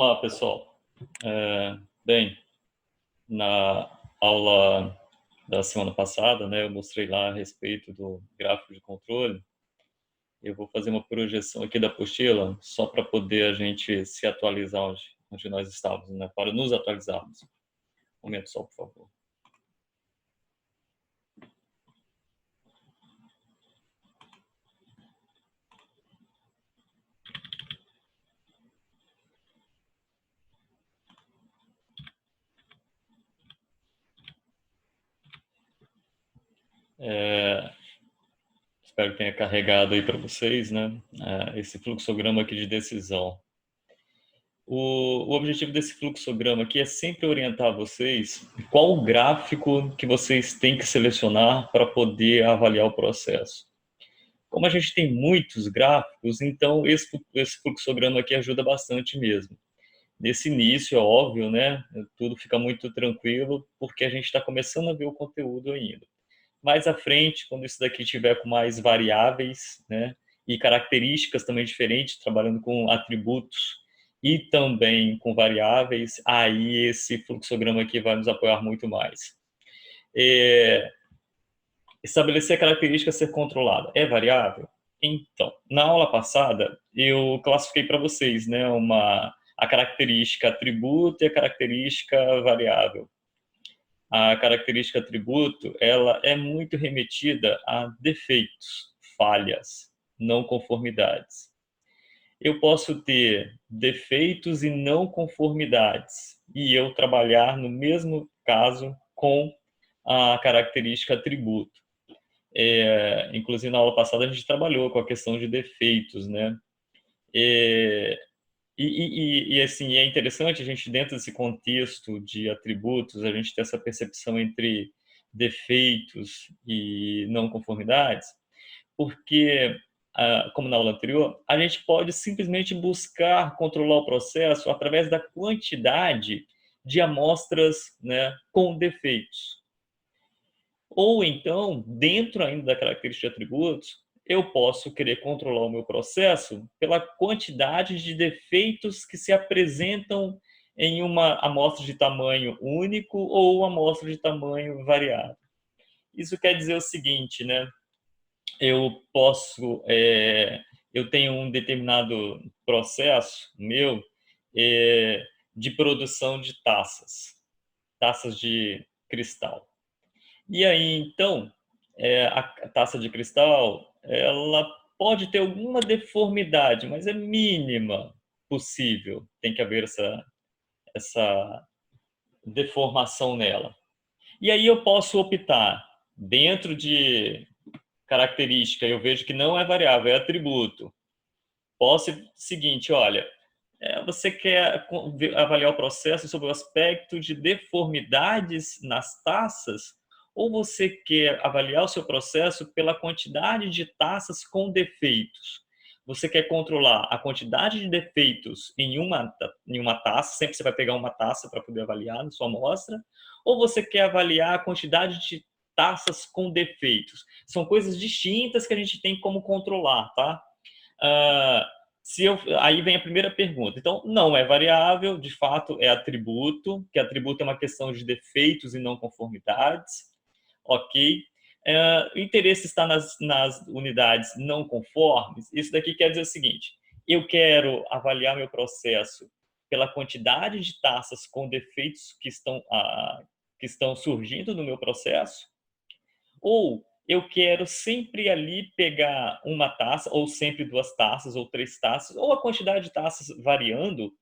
Olá, pessoal. Bem, na aula da semana passada, né, eu mostrei lá a respeito do gráfico de controle. Eu vou fazer uma projeção aqui da apostila, só para poder a gente se atualizar onde nós estávamos, né, para nos atualizarmos. Um momento só, por favor. Espero que tenha carregado aí para vocês, né, esse fluxograma aqui de decisão. O objetivo desse fluxograma aqui é sempre orientar vocês qual o gráfico que vocês têm que selecionar para poder avaliar o processo. Como a gente tem muitos gráficos, então esse fluxograma aqui ajuda bastante mesmo. Nesse início, é óbvio, né? Tudo fica muito tranquilo, porque a gente está começando a ver o conteúdo ainda. Mais à frente, quando isso daqui tiver com mais variáveis, né? E características também diferentes, trabalhando com atributos e também com variáveis, aí esse fluxograma aqui vai nos apoiar muito mais. Estabelecer a característica a ser controlada é variável? Então, na aula passada, eu classifiquei para vocês, né, a característica atributo e a característica variável. A característica atributo, ela é muito remetida a defeitos, falhas, não conformidades. Eu posso ter defeitos e não conformidades, e eu trabalhar no mesmo caso com a característica atributo. Inclusive, na aula passada, a gente trabalhou com a questão de defeitos, né? Assim, é interessante a gente, dentro desse contexto de atributos, a gente ter essa percepção entre defeitos e não conformidades, porque, como na aula anterior, a gente pode simplesmente buscar controlar o processo através da quantidade de amostras, né, com defeitos. Ou então, dentro ainda da característica de atributos, eu posso querer controlar o meu processo pela quantidade de defeitos que se apresentam em uma amostra de tamanho único ou uma amostra de tamanho variável. Isso quer dizer o seguinte, né? Eu tenho um determinado processo meu de produção de taças de cristal. E aí, então, a taça de cristal, ela pode ter alguma deformidade, mas é mínima possível. Tem que haver essa deformação nela. E aí eu posso optar, dentro de característica, eu vejo que não é variável, é atributo. Posso seguinte, olha, você quer avaliar o processo sob o aspecto de deformidades nas taças, ou você quer avaliar o seu processo pela quantidade de taças com defeitos? Você quer controlar a quantidade de defeitos em uma taça, sempre você vai pegar uma taça para poder avaliar na sua amostra, ou você quer avaliar a quantidade de taças com defeitos? São coisas distintas que a gente tem como controlar, tá? Aí vem a primeira pergunta. Então, não é variável, de fato é atributo, que atributo é uma questão de defeitos e não conformidades. Ok. O interesse está nas unidades não conformes. Isso daqui quer dizer o seguinte: eu quero avaliar meu processo pela quantidade de taças com defeitos que estão surgindo no meu processo, ou eu quero sempre ali pegar uma taça, ou sempre duas taças, ou três taças, ou a quantidade de taças variando,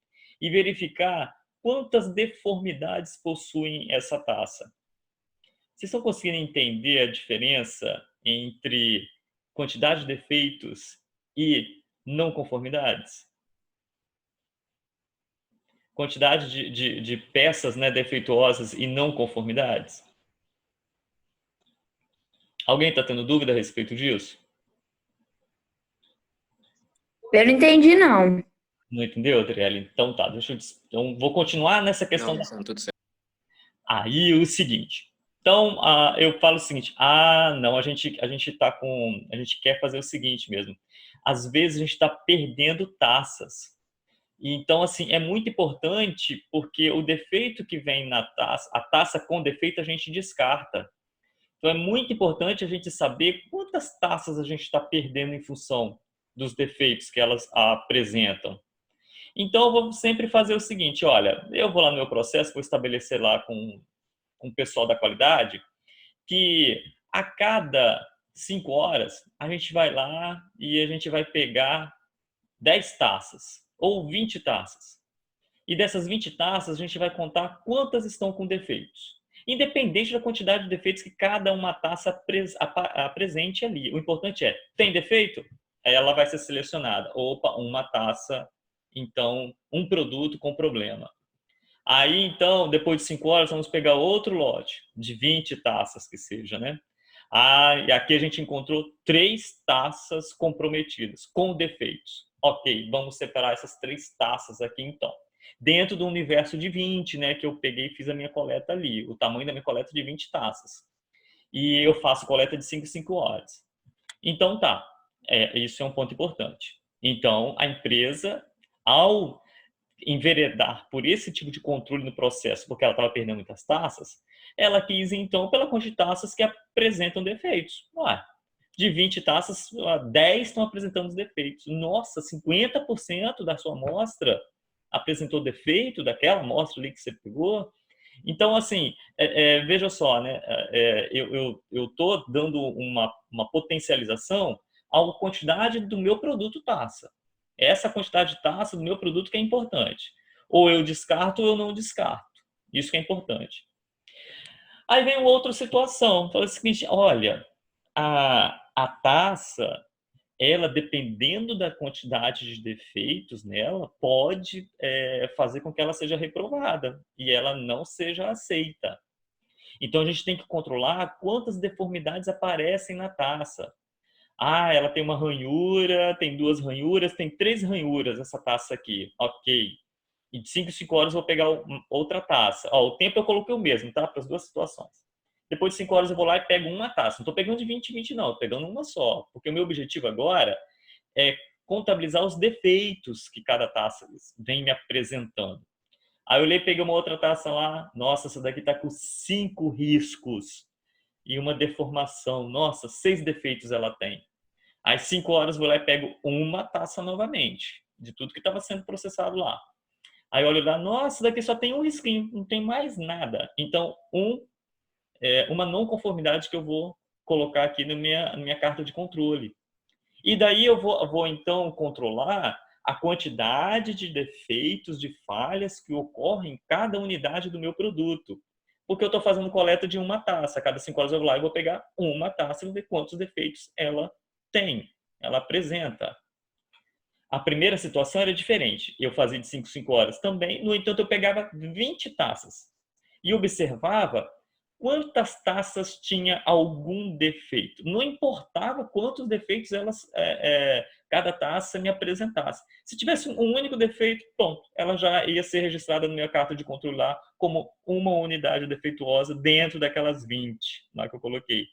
e verificar quantas deformidades possuem essa taça. Vocês estão conseguindo entender a diferença entre quantidade de defeitos e não conformidades? Quantidade de peças, né, defeituosas e não conformidades? Alguém está tendo dúvida a respeito disso? Eu não entendi, não. Não entendeu, Adriele? Então tá, então vou continuar nessa questão. Não, tudo certo. Aí o seguinte. Então, eu falo o seguinte: não, a gente quer fazer o seguinte mesmo. Às vezes a gente está perdendo taças. Então, assim, é muito importante porque o defeito que vem na taça, a taça com defeito a gente descarta. Então, é muito importante a gente saber quantas taças a gente está perdendo em função dos defeitos que elas apresentam. Então, eu vou sempre fazer o seguinte, olha, eu vou lá no meu processo, vou estabelecer lá com o pessoal da qualidade, que a cada 5 horas a gente vai lá e a gente vai pegar 10 taças ou 20 taças. E dessas 20 taças, a gente vai contar quantas estão com defeitos. Independente da quantidade de defeitos que cada uma taça apresente ali. O importante é, tem defeito? Ela vai ser selecionada. Opa, uma taça, então, um produto com problema. Aí, então, depois de 5 horas, vamos pegar outro lote, de 20 taças que seja, né? E aqui a gente encontrou 3 taças comprometidas, com defeitos. Ok, vamos separar essas 3 taças aqui, então. Dentro do universo de 20, né, que eu peguei e fiz a minha coleta ali. O tamanho da minha coleta é de 20 taças. E eu faço coleta de 5 em 5 horas. Então, tá. Isso é um ponto importante. Então, a empresa, ao enveredar por esse tipo de controle no processo, porque ela estava perdendo muitas taças, ela quis, então, pela quantidade de taças que apresentam defeitos. De 20 taças, 10 estão apresentando os defeitos. Nossa, 50% da sua amostra apresentou defeito daquela amostra ali que você pegou. Então, assim, veja só, né? Eu estou dando uma potencialização à quantidade do meu produto taça. Essa quantidade de taça do meu produto que é importante. Ou eu descarto ou eu não descarto. Isso que é importante. Aí vem uma outra situação. Fala o seguinte, olha, a taça, ela, dependendo da quantidade de defeitos nela, pode fazer com que ela seja reprovada e ela não seja aceita. Então, a gente tem que controlar quantas deformidades aparecem na taça. Ela tem uma ranhura, tem 2 ranhuras, tem 3 ranhuras essa taça aqui. Ok. E de 5 em 5 horas eu vou pegar outra taça. O tempo eu coloquei o mesmo, tá? Para as duas situações. Depois de 5 horas eu vou lá e pego uma taça. Não estou pegando de 20 em 20 não, estou pegando uma só. Porque o meu objetivo agora é contabilizar os defeitos que cada taça vem me apresentando. Aí eu olhei e peguei uma outra taça lá. Nossa, essa daqui está com 5 riscos e uma deformação. Nossa, 6 defeitos ela tem. Às 5 horas eu vou lá e pego uma taça novamente, de tudo que estava sendo processado lá. Aí eu olho lá, nossa, daqui só tem um risquinho, não tem mais nada. Então, uma não conformidade que eu vou colocar aqui na minha carta de controle. E daí eu vou então controlar a quantidade de defeitos, de falhas que ocorrem em cada unidade do meu produto. Porque eu estou fazendo coleta de uma taça. A cada 5 horas eu vou lá e vou pegar uma taça e vou ver quantos defeitos ela tem, ela apresenta. A primeira situação era diferente. Eu fazia de 5 em 5 horas também. No entanto, eu pegava 20 taças e observava quantas taças tinha algum defeito. Não importava quantos defeitos cada taça me apresentasse. Se tivesse um único defeito, pronto, ela já ia ser registrada na minha carta de controle lá como uma unidade defeituosa dentro daquelas 20 lá que eu coloquei.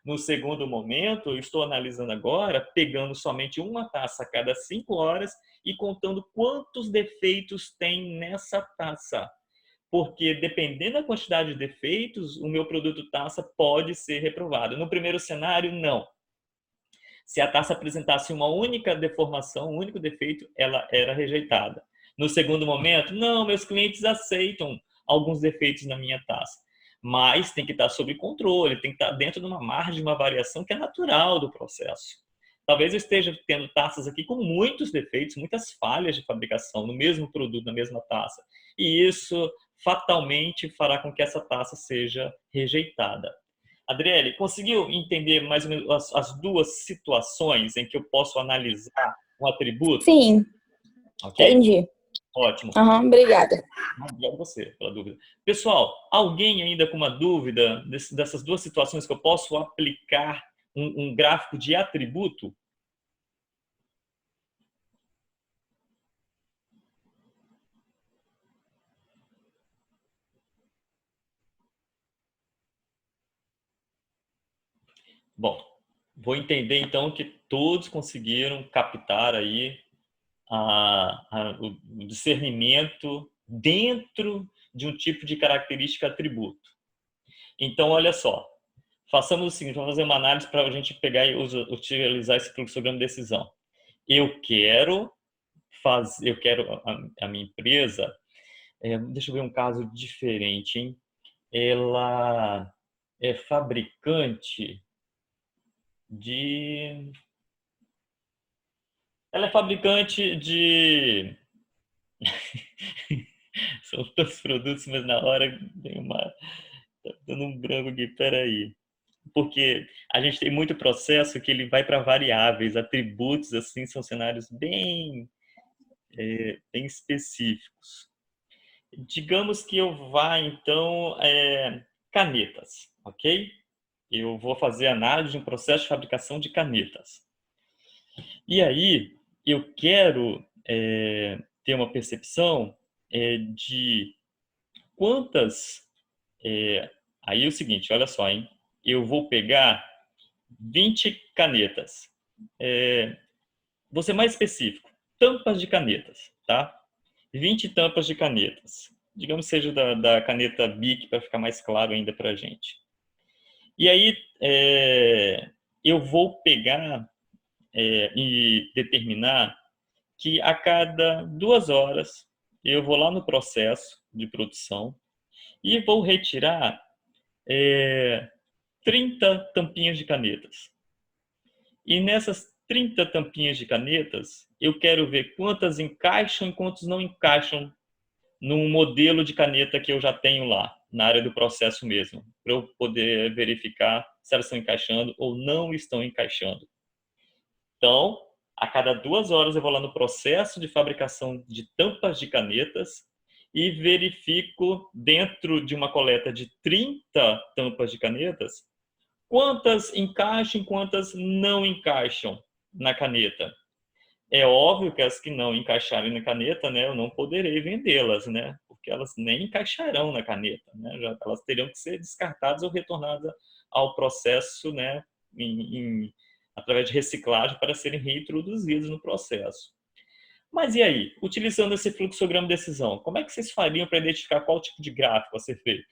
No segundo momento, eu estou analisando agora, pegando somente uma taça a cada 5 horas e contando quantos defeitos tem nessa taça. Porque, dependendo da quantidade de defeitos, o meu produto taça pode ser reprovado. No primeiro cenário, não. Se a taça apresentasse uma única deformação, um único defeito, ela era rejeitada. No segundo momento, não, meus clientes aceitam alguns defeitos na minha taça, mas tem que estar sob controle, tem que estar dentro de uma margem de uma variação que é natural do processo. Talvez eu esteja tendo taças aqui com muitos defeitos, muitas falhas de fabricação no mesmo produto, na mesma taça, e isso fatalmente fará com que essa taça seja rejeitada. Adriele, conseguiu entender mais ou menos as duas situações em que eu posso analisar um atributo? Sim, Ok? entendi. Ótimo. Obrigada. Obrigado a você pela dúvida. Pessoal, alguém ainda com uma dúvida dessas duas situações que eu posso aplicar um gráfico de atributo? Bom, vou entender então que todos conseguiram captar aí o discernimento dentro de um tipo de característica atributo. Então, olha só, façamos o seguinte, vamos fazer uma análise para a gente pegar e utilizar esse fluxograma de decisão. Eu quero a minha empresa, deixa eu ver um caso diferente, hein? Ela é fabricante de... Ela é fabricante de... São tantos produtos, mas na hora tem uma... Tá dando um branco aqui, peraí. Porque a gente tem muito processo que ele vai para variáveis, atributos, assim, são cenários bem específicos. Digamos que eu vá, então, canetas, ok? Eu vou fazer análise de um processo de fabricação de canetas. E aí, eu quero ter uma percepção de quantas... aí é o seguinte, olha só, hein? Eu vou pegar 20 canetas. Vou ser mais específico. Tampas de canetas, tá? 20 tampas de canetas. Digamos que seja da caneta Bic, para ficar mais claro ainda para a gente. E aí, eu vou pegar e determinar que a cada 2 horas eu vou lá no processo de produção e vou retirar 30 tampinhas de canetas. E nessas 30 tampinhas de canetas, eu quero ver quantas encaixam e quantas não encaixam num modelo de caneta que eu já tenho lá, na área do processo mesmo, para eu poder verificar se elas estão encaixando ou não estão encaixando. Então, a cada 2 horas eu vou lá no processo de fabricação de tampas de canetas e verifico, dentro de uma coleta de 30 tampas de canetas, quantas encaixam e quantas não encaixam na caneta. É óbvio que as que não encaixarem na caneta, né, eu não poderei vendê-las, né, porque elas nem encaixarão na caneta, né, elas teriam que ser descartadas ou retornadas ao processo, né, através de reciclagem para serem reintroduzidas no processo. Mas e aí, utilizando esse fluxograma de decisão, como é que vocês fariam para identificar qual tipo de gráfico a ser feito?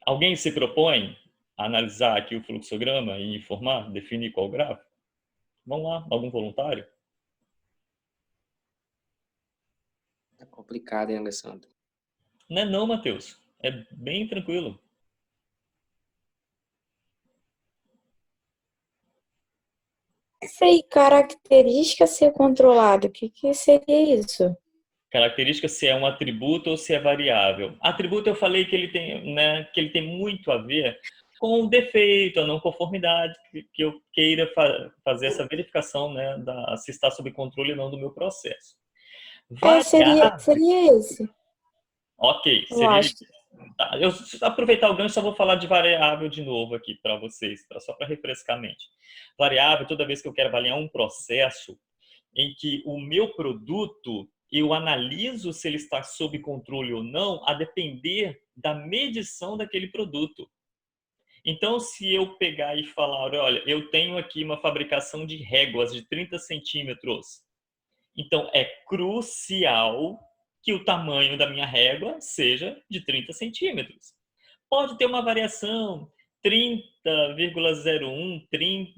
Alguém se propõe a analisar aqui o fluxograma e informar, definir qual gráfico? Vamos lá, algum voluntário? É complicado, hein, Alessandro? Não é não, Matheus. É bem tranquilo. Sei, característica ser controlado. O que seria isso? Característica se é um atributo ou se é variável. Atributo eu falei que ele tem, né, que ele tem muito a ver com o defeito, a não conformidade, que eu queira fazer essa verificação, né, se está sob controle ou não do meu processo. Variável, Seria esse, ok, eu seria... acho. Tá, eu aproveitar o gancho, só vou falar de variável de novo aqui para vocês, só para refrescar a mente. Variável, toda vez que eu quero avaliar um processo em que o meu produto, eu analiso se ele está sob controle ou não, a depender da medição daquele produto. Então, se eu pegar e falar, olha, eu tenho aqui uma fabricação de réguas de 30 centímetros, então é crucial que o tamanho da minha régua seja de 30 centímetros. Pode ter uma variação 30,01,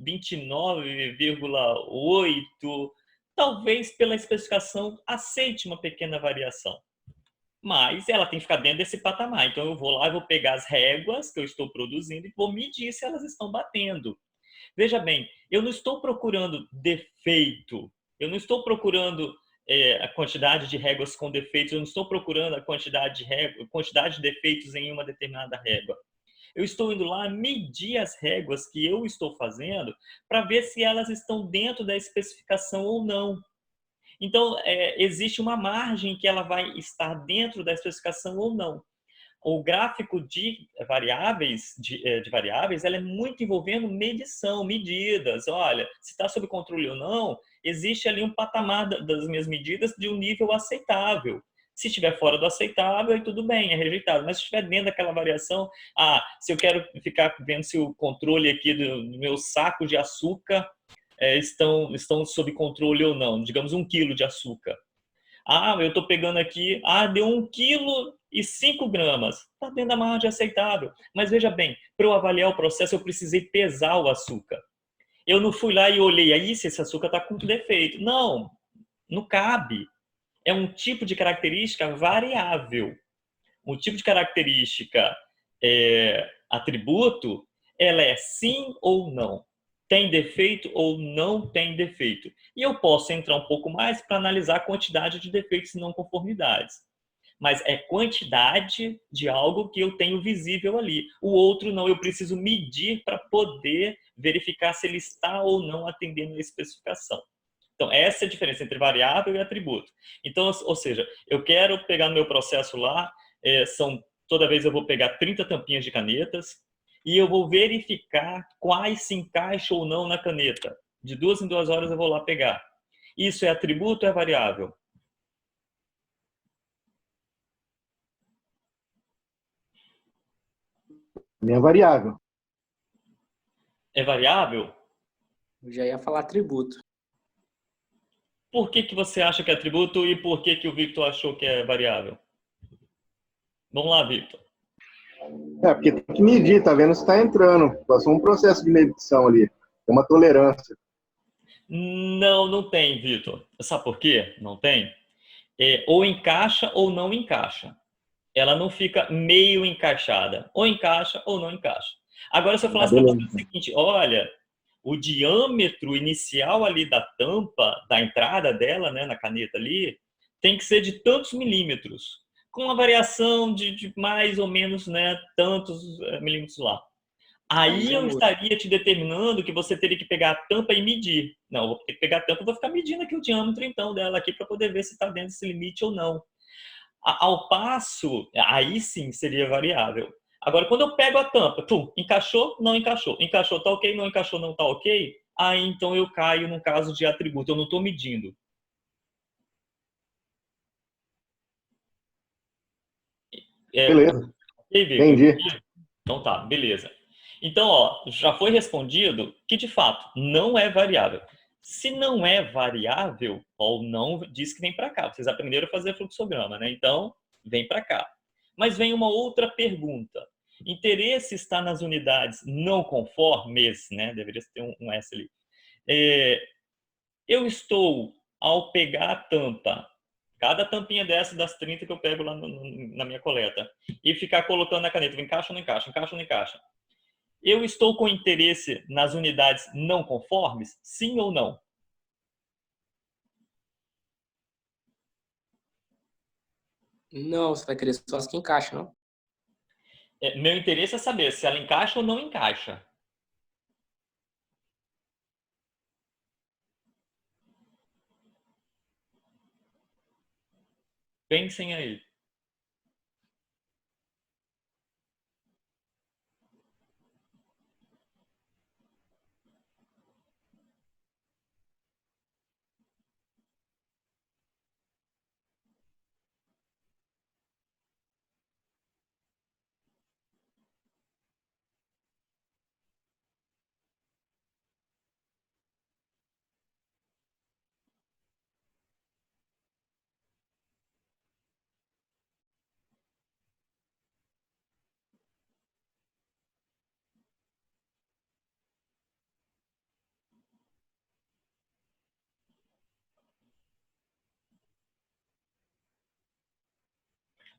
29,8, talvez pela especificação aceite uma pequena variação. Mas ela tem que ficar dentro desse patamar. Então eu vou lá e vou pegar as réguas que eu estou produzindo e vou medir se elas estão batendo. Veja bem, eu não estou procurando defeito, eu não estou procurando a quantidade de réguas com defeitos, eu não estou procurando a quantidade de defeitos em uma determinada régua. Eu estou indo lá medir as réguas que eu estou fazendo para ver se elas estão dentro da especificação ou não. Então, existe uma margem que ela vai estar dentro da especificação ou não. O gráfico de variáveis, ela é muito envolvendo medição, medidas. Olha, se está sob controle ou não, existe ali um patamar das minhas medidas de um nível aceitável. Se estiver fora do aceitável, aí tudo bem, é rejeitado. Mas se estiver dentro daquela variação, se eu quero ficar vendo se o controle aqui do meu saco de açúcar estão sob controle ou não, digamos 1 quilo de açúcar. Eu estou pegando aqui, deu 1,5 kg. Está dentro da margem aceitável. Mas veja bem, para eu avaliar o processo, eu precisei pesar o açúcar. Eu não fui lá e olhei aí se esse açúcar está com defeito. Não, não cabe. É um tipo de característica variável. Um tipo de característica atributo, ela é sim ou não. Tem defeito ou não tem defeito. E eu posso entrar um pouco mais para analisar a quantidade de defeitos e não conformidades. Mas é quantidade de algo que eu tenho visível ali. O outro não, eu preciso medir para poder verificar se ele está ou não atendendo a especificação. Então, essa é a diferença entre variável e atributo. Então, ou seja, eu quero pegar no meu processo lá, toda vez eu vou pegar 30 tampinhas de canetas e eu vou verificar quais se encaixam ou não na caneta. De 2 em 2 horas eu vou lá pegar. Isso é atributo ou é variável? É variável. É variável? Eu já ia falar atributo. Por que você acha que é atributo e por que o Victor achou que é variável? Vamos lá, Victor. Porque tem que medir, tá vendo se está entrando. Passou um processo de medição ali. Tem uma tolerância. Não tem, Victor. Sabe por quê? Não tem? Ou encaixa ou não encaixa. Ela não fica meio encaixada. Ou encaixa ou não encaixa. Agora, se eu falasse para você o seguinte, olha, o diâmetro inicial ali da tampa, da entrada dela, né, na caneta ali, tem que ser de tantos milímetros, com uma variação de mais ou menos, né, tantos milímetros lá. Aí eu estaria te determinando que você teria que pegar a tampa e medir. Não, eu vou ter que pegar a tampa e vou ficar medindo aqui o diâmetro então dela aqui para poder ver se está dentro desse limite ou não. Ao passo, aí sim seria variável. Agora, quando eu pego a tampa, encaixou, não encaixou. Encaixou, tá ok, não encaixou, não tá ok. Aí então eu caio num caso de atributo, eu não estou medindo. Beleza. Entendi. Então tá, beleza. Então, já foi respondido que de fato não é variável. Se não é variável, ou não diz que vem para cá. Vocês aprenderam a fazer fluxograma, né? Então, vem para cá. Mas vem uma outra pergunta. Interesse está nas unidades não conformes, né? Deveria ter um S ali. Eu estou, ao pegar a tampa, cada tampinha dessa das 30 que eu pego lá na minha coleta, e ficar colocando na caneta, encaixa ou não encaixa, encaixa ou não encaixa. Eu estou com interesse nas unidades não conformes? Sim ou não? Não, você vai querer só as que encaixam, não? Meu interesse é saber se ela encaixa ou não encaixa. Pensem aí.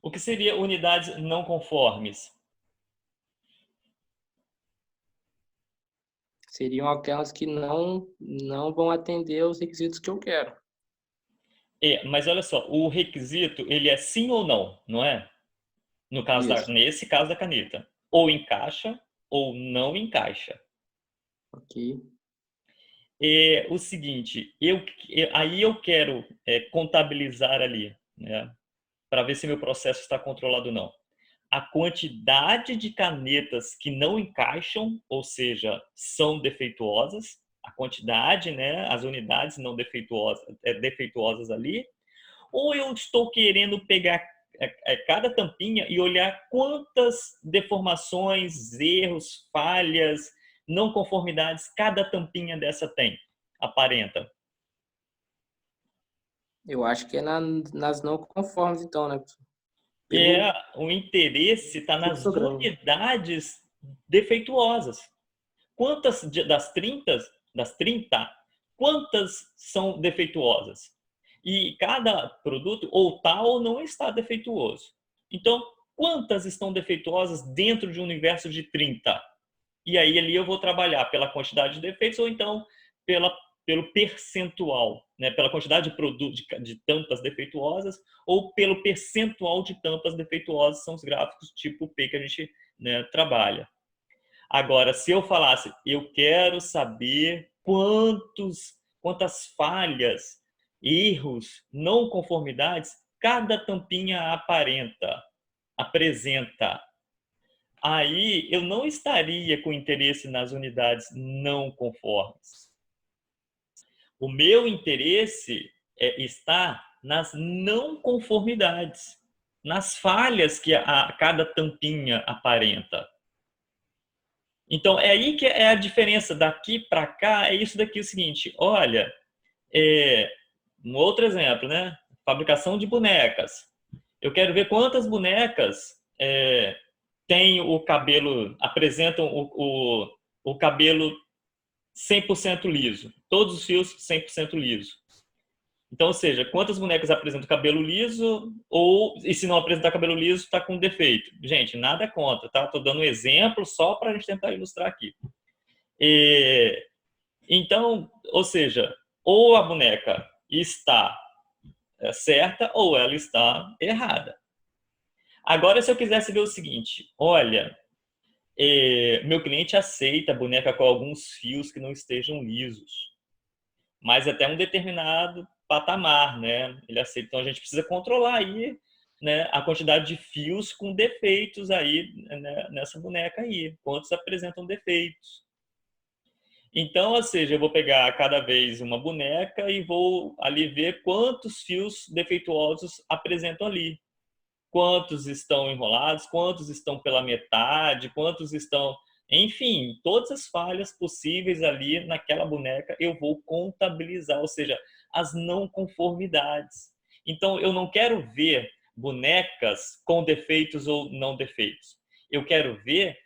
O que seria unidades não conformes? Seriam aquelas que não vão atender os requisitos que eu quero. Mas olha só, o requisito ele é sim ou não, não é? No caso nesse caso da caneta. Ou encaixa ou não encaixa. Ok. O seguinte, aí eu quero contabilizar ali, né, para ver se meu processo está controlado ou não. A quantidade de canetas que não encaixam, ou seja, são defeituosas, a quantidade, né, as unidades não defeituosas ali, ou eu estou querendo pegar cada tampinha e olhar quantas deformações, erros, falhas, não conformidades cada tampinha dessa tem, aparenta? Eu acho que é nas não conformes, então, né, professor? O interesse está nas Fluxograma. unidades defeituosas. Quantas das 30, quantas são defeituosas? E cada produto ou está ou não está defeituoso. Então, quantas estão defeituosas dentro de um universo de 30? E aí ali eu vou trabalhar pela quantidade de defeitos ou então pelo percentual, né? Pela quantidade de tampas defeituosas ou pelo percentual de tampas defeituosas, são os gráficos tipo P que a gente, né, trabalha. Agora, se eu falasse, eu quero saber quantas falhas, erros, não conformidades cada tampinha apresenta, aí eu não estaria com interesse nas unidades não conformes. O meu interesse está nas não conformidades, nas falhas que cada tampinha aparenta. Então, é aí que é a diferença. Daqui para cá, é isso daqui, o seguinte. Olha, um outro exemplo, né? Fabricação de bonecas. Eu quero ver quantas bonecas têm o cabelo, apresentam o cabelo 100% liso. Todos os fios 100% liso. Então, ou seja, quantas bonecas apresentam cabelo liso e se não apresentar cabelo liso, está com defeito. Gente, nada contra, tá? Estou dando um exemplo só para a gente tentar ilustrar aqui. Então, ou seja, ou a boneca está certa ou ela está errada. Agora, se eu quisesse ver o seguinte, olha, meu cliente aceita a boneca com alguns fios que não estejam lisos, mas até um determinado patamar, né? Ele aceita. Então a gente precisa controlar aí, né, a quantidade de fios com defeitos aí, né, nessa boneca aí, quantos apresentam defeitos. Então, ou seja, eu vou pegar cada vez uma boneca e vou ali ver quantos fios defeituosos apresentam ali. Quantos estão enrolados, quantos estão pela metade, quantos estão... Enfim, todas as falhas possíveis ali naquela boneca eu vou contabilizar, ou seja, as não conformidades. Então, eu não quero ver bonecas com defeitos ou não defeitos. Eu quero ver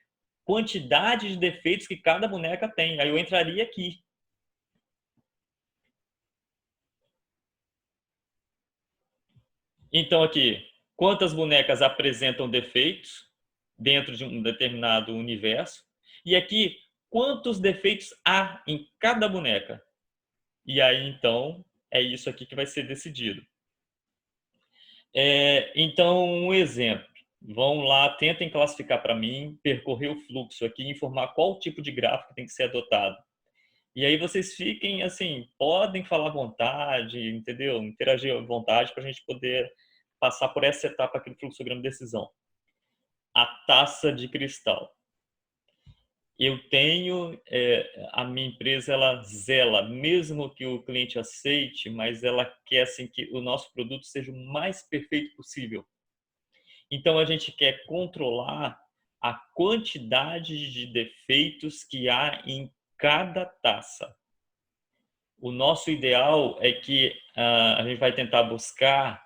quantidade de defeitos que cada boneca tem. Aí eu entraria aqui. Então, aqui, quantas bonecas apresentam defeitos dentro de um determinado universo? E aqui, quantos defeitos há em cada boneca? E aí, então, é isso aqui que vai ser decidido. Então, um exemplo. Vão lá, tentem classificar para mim, percorrer o fluxo aqui, informar qual tipo de gráfico tem que ser adotado. E aí vocês fiquem, assim, podem falar à vontade, entendeu? Interagir à vontade para a gente poder passar por essa etapa aqui do fluxograma de decisão. A taça de cristal. Eu tenho, a minha empresa, ela zela, mesmo que o cliente aceite, mas ela quer assim, que o nosso produto seja o mais perfeito possível. Então, a gente quer controlar a quantidade de defeitos que há em cada taça. O nosso ideal é que a gente vai tentar buscar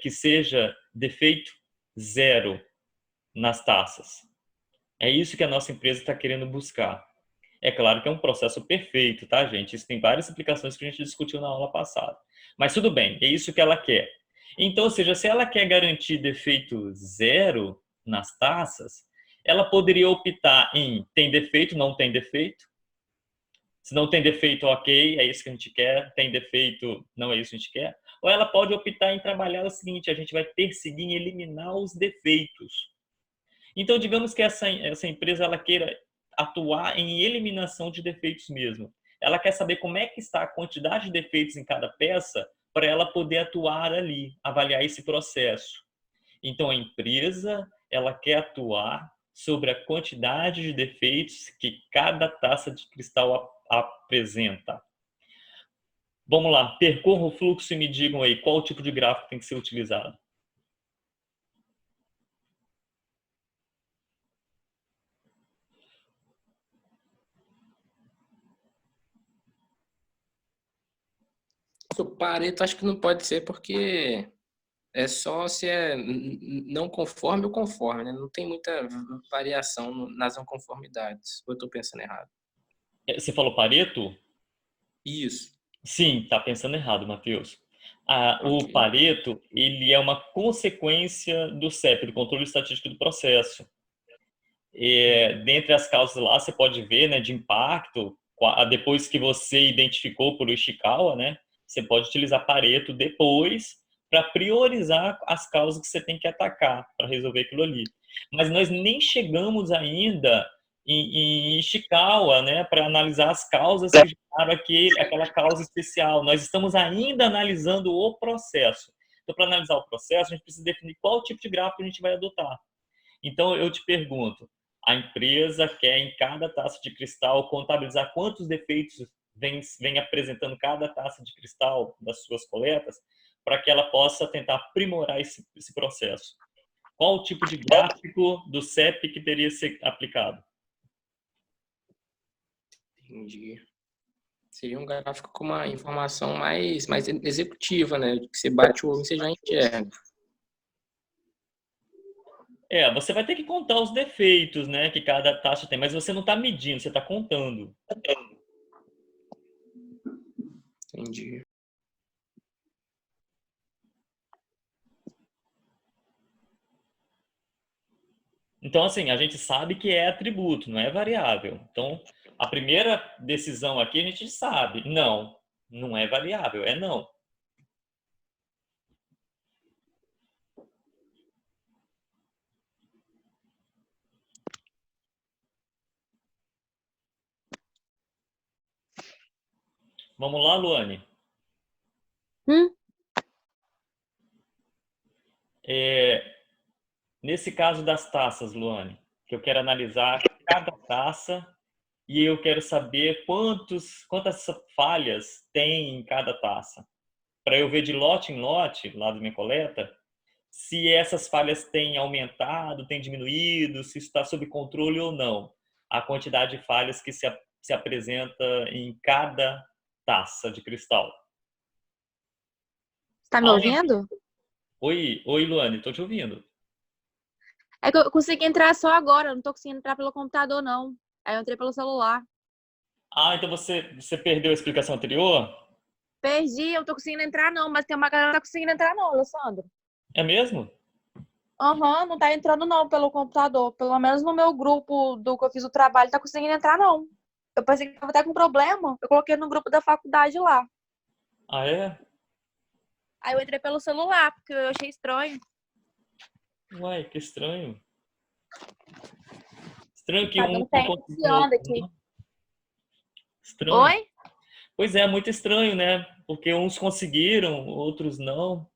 que seja defeito zero nas taças. É isso que a nossa empresa está querendo buscar. É claro que é um processo perfeito, tá, gente? Isso tem várias implicações que a gente discutiu na aula passada. Mas tudo bem, é isso que ela quer. Então, ou seja, se ela quer garantir defeito zero nas taças, ela poderia optar em tem defeito, não tem defeito. Se não tem defeito, ok, é isso que a gente quer. Tem defeito, não é isso que a gente quer. Ou ela pode optar em trabalhar o seguinte, a gente vai perseguir em eliminar os defeitos. Então, digamos que essa empresa ela queira atuar em eliminação de defeitos mesmo. Ela quer saber como é que está a quantidade de defeitos em cada peça para ela poder atuar ali, avaliar esse processo. Então, a empresa ela quer atuar sobre a quantidade de defeitos que cada taça de cristal apresenta. Vamos lá, percorra o fluxo e me digam aí qual tipo de gráfico tem que ser utilizado. O Pareto acho que não pode ser porque é só se é não conforme ou conforme, né? Não tem muita variação nas não conformidades. Ou eu estou pensando errado? Você falou Pareto? Isso. Sim, tá pensando errado, Matheus. O Ok. Pareto, ele é uma consequência do CEP, do controle estatístico do processo. Dentre as causas lá, você pode ver, né, de impacto, depois que você identificou por Ishikawa, né, você pode utilizar Pareto depois para priorizar as causas que você tem que atacar para resolver aquilo ali. Mas nós nem chegamos ainda em Ishikawa, né, para analisar as causas que geraram aquela causa especial. Nós estamos ainda analisando o processo. Então, para analisar o processo, a gente precisa definir qual tipo de gráfico a gente vai adotar. Então, eu te pergunto, a empresa quer em cada taça de cristal contabilizar quantos defeitos vem apresentando cada taça de cristal das suas coletas, para que ela possa tentar aprimorar esse processo. Qual o tipo de gráfico do CEP que teria que ser aplicado? Entendi. Seria um gráfico com uma informação mais executiva, né? Que você bate o olho e você já enxerga. Você vai ter que contar os defeitos, né, que cada taxa tem, mas você não está medindo, você está contando. Entendi. Então, assim, a gente sabe que é atributo, não é variável. Então, a primeira decisão aqui a gente sabe, não, não é variável, é não. Vamos lá, Luane? Hum? Nesse caso das taças, Luane, que eu quero analisar cada taça e eu quero saber quantas falhas tem em cada taça. Para eu ver de lote em lote, lá da minha coleta, se essas falhas têm aumentado, têm diminuído, se isso está sob controle ou não. A quantidade de falhas que se apresenta em cada taça de cristal. Tá me ouvindo? Oi, Luane, estou te ouvindo. É que eu consegui entrar só agora, eu não tô conseguindo entrar pelo computador, não. Aí eu entrei pelo celular. Então você perdeu a explicação anterior? Perdi, eu não tô conseguindo entrar, não, mas tem uma galera que não tá conseguindo entrar, não, Alessandro. É mesmo? Aham, não tá entrando, não, pelo computador. Pelo menos no meu grupo do que eu fiz o trabalho, tá conseguindo entrar, não. Eu pensei que tava até com problema, eu coloquei no grupo da faculdade lá. Ah, é? Aí eu entrei pelo celular, porque eu achei estranho. Uai, que estranho. Estranho que Tá um dando não até conseguiu, iniciando outro aqui. não. Estranho. Oi? Pois é, muito estranho, né? Porque uns conseguiram, outros não.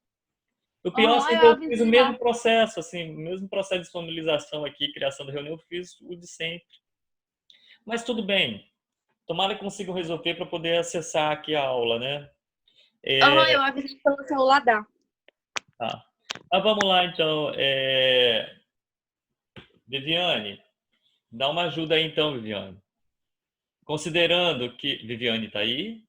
O pior Aham, assim, é eu que eu fiz o avisei lá. mesmo processo, assim, o mesmo processo de disponibilização aqui, criação da reunião, eu fiz o de sempre. Mas tudo bem. Tomara que consigam resolver para poder acessar aqui a aula, né? Aham, É, eu avisei pelo celular dá. tá. Mas vamos lá, então. Viviane, dá uma ajuda aí, então, Viviane. Considerando que... Viviane está aí?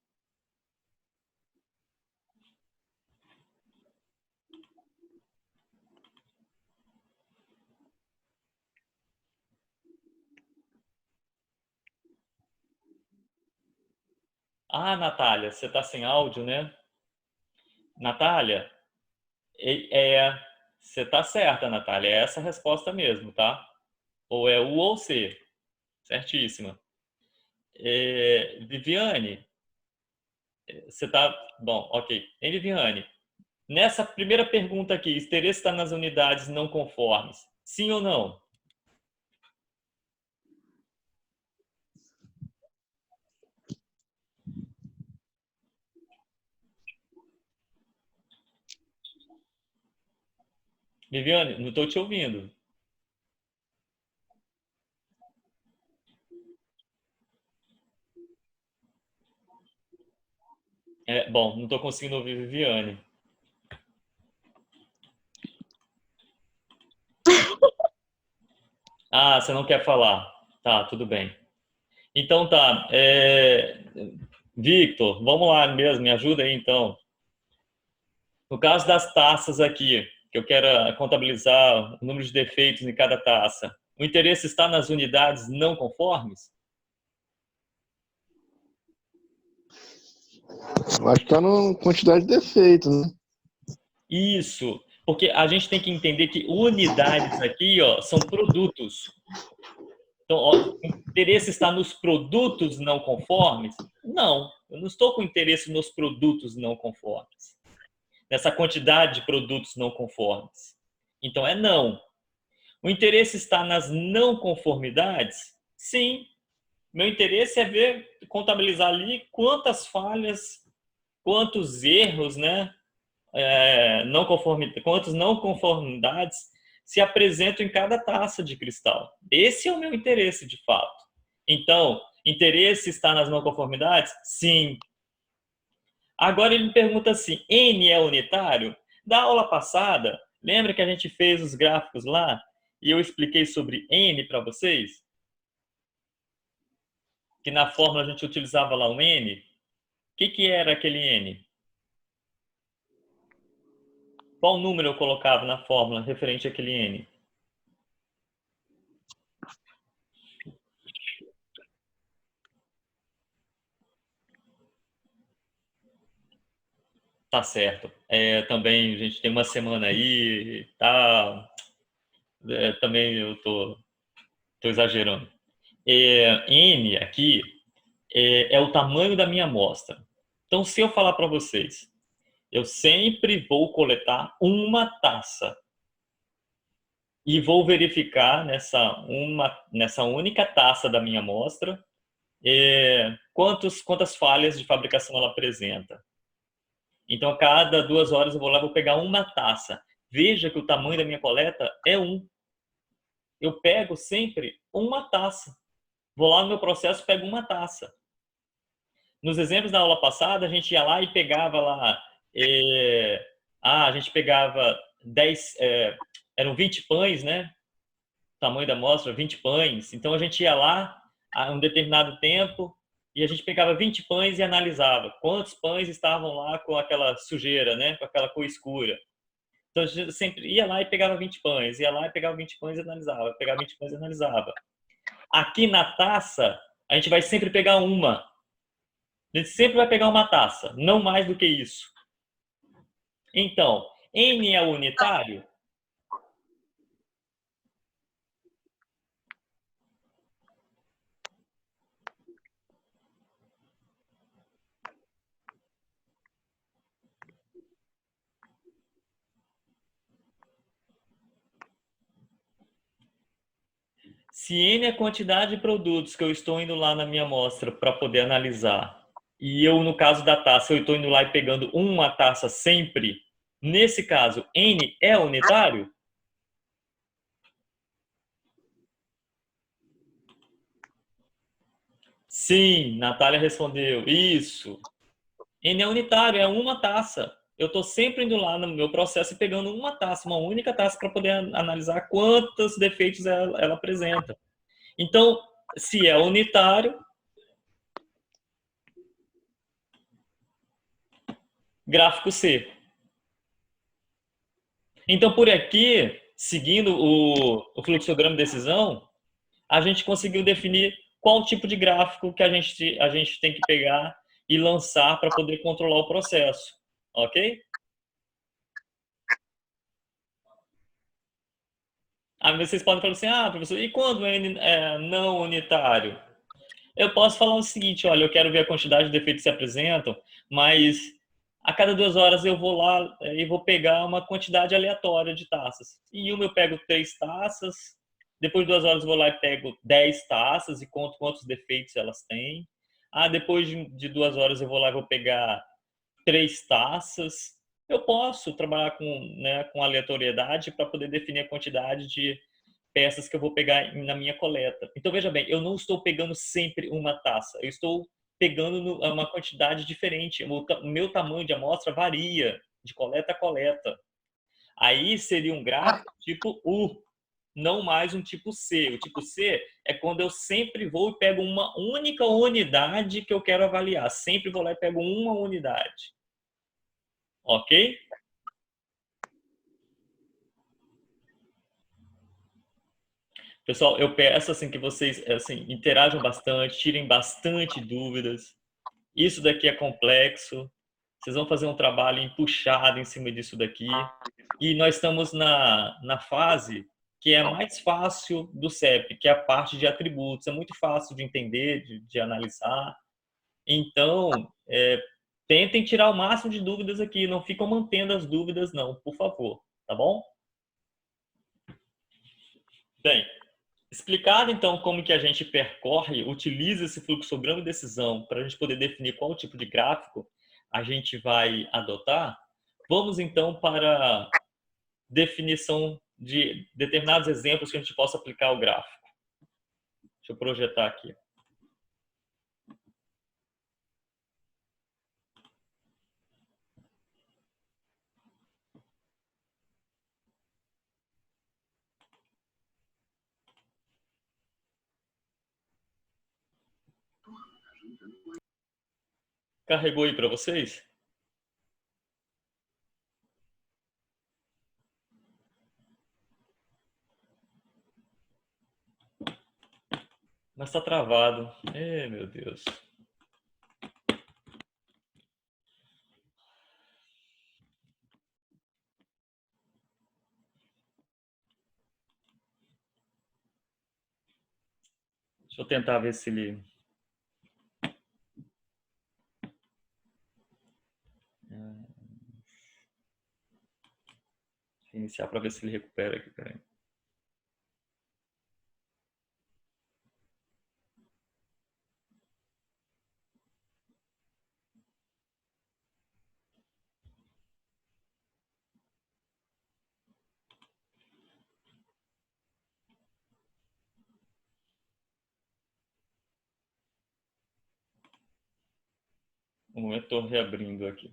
Natália, você está sem áudio, né? Natália, você está certa, Natália. É essa a resposta mesmo, tá? Ou é U ou C. Certíssima. Viviane, você está... Bom, ok. Hein, Viviane? Nessa primeira pergunta aqui, interesse está nas unidades não conformes. Sim ou não? Viviane, não estou te ouvindo. Bom, não estou conseguindo ouvir Viviane. Ah, você não quer falar. Tá, tudo bem. Então tá. Victor, vamos lá mesmo, me ajuda aí então. No caso das taças aqui, que eu quero contabilizar o número de defeitos em cada taça, o interesse está nas unidades não conformes? Eu acho que está na quantidade de defeitos, né? Isso, porque a gente tem que entender que unidades aqui, ó, são produtos. Então, ó, o interesse está nos produtos não conformes? Não, eu não estou com interesse nos produtos não conformes, nessa quantidade de produtos não conformes. Então, é não. O interesse está nas não conformidades? Sim. Meu interesse é ver, contabilizar ali quantas falhas, quantos erros, né? Quantas não conformidades se apresentam em cada taça de cristal. Esse é o meu interesse, de fato. Então, interesse está nas não conformidades? Sim. Agora ele me pergunta assim, N é unitário? Da aula passada, lembra que a gente fez os gráficos lá e eu expliquei sobre N para vocês? Que na fórmula a gente utilizava lá o N. O que era aquele N? Qual número eu colocava na fórmula referente àquele N? Tá certo. Também a gente tem uma semana aí, tá? Também eu tô exagerando. N aqui é o tamanho da minha amostra. Então, se eu falar para vocês, eu sempre vou coletar uma taça e vou verificar nessa única taça da minha amostra quantas falhas de fabricação ela apresenta. Então, a cada 2 horas eu vou lá e vou pegar uma taça. Veja que o tamanho da minha coleta é 1. Eu pego sempre uma taça. Vou lá no meu processo e pego uma taça. Nos exemplos da aula passada, a gente ia lá e pegava lá... a gente pegava 10... eram 20 pães, né? O tamanho da amostra, 20 pães. Então, a gente ia lá a um determinado tempo e a gente pegava 20 pães e analisava quantos pães estavam lá com aquela sujeira, né? Com aquela cor escura. Então, a gente sempre ia lá e pegava 20 pães, ia lá e pegava 20 pães e analisava, pegava 20 pães e analisava. Aqui na taça, a gente vai sempre pegar uma. A gente sempre vai pegar uma taça, não mais do que isso. Então, N é unitário? Se N é a quantidade de produtos que eu estou indo lá na minha amostra para poder analisar, e eu, no caso da taça, eu estou indo lá e pegando uma taça sempre, nesse caso, N é unitário? Sim, Natália respondeu. Isso. N é unitário, é uma taça. Eu estou sempre indo lá no meu processo e pegando uma taça, uma única taça, para poder analisar quantos defeitos ela apresenta. Então, se é unitário, gráfico C. Então, por aqui, seguindo o fluxograma de decisão, a gente conseguiu definir qual tipo de gráfico que a gente tem que pegar e lançar para poder controlar o processo. Ok? Aí vocês podem falar assim, professor, e quando é não unitário? Eu posso falar o seguinte, olha, eu quero ver a quantidade de defeitos que se apresentam, mas a cada 2 horas eu vou lá e vou pegar uma quantidade aleatória de taças. Em uma eu pego 3 taças, depois de 2 horas eu vou lá e pego 10 taças e conto quantos defeitos elas têm. Depois de 2 horas eu vou lá e vou pegar 3 taças. Eu posso trabalhar com aleatoriedade para poder definir a quantidade de peças que eu vou pegar na minha coleta. Então, veja bem, eu não estou pegando sempre uma taça. Eu estou pegando uma quantidade diferente. O meu tamanho de amostra varia de coleta a coleta. Aí seria um gráfico tipo U, não mais um tipo C. O tipo C é quando eu sempre vou e pego uma única unidade que eu quero avaliar. Sempre vou lá e pego uma unidade. Ok? Pessoal, eu peço assim, que vocês assim, interajam bastante, tirem bastante dúvidas. Isso daqui é complexo. Vocês vão fazer um trabalho empuxado em cima disso daqui. E nós estamos na fase que é mais fácil do CEP, que é a parte de atributos. É muito fácil de entender, de analisar. Então, tentem tirar o máximo de dúvidas aqui. Não ficam mantendo as dúvidas, não, por favor. Tá bom? Bem, explicado então como que a gente percorre, utiliza esse fluxograma de decisão para a gente poder definir qual tipo de gráfico a gente vai adotar, vamos então para definição de determinados exemplos que a gente possa aplicar ao gráfico. Deixa eu projetar aqui. Carregou aí para vocês? Mas está travado. Meu Deus. Deixa eu tentar ver se ele... Iniciar para ver se ele recupera aqui. Peraí. Um momento, estou reabrindo aqui.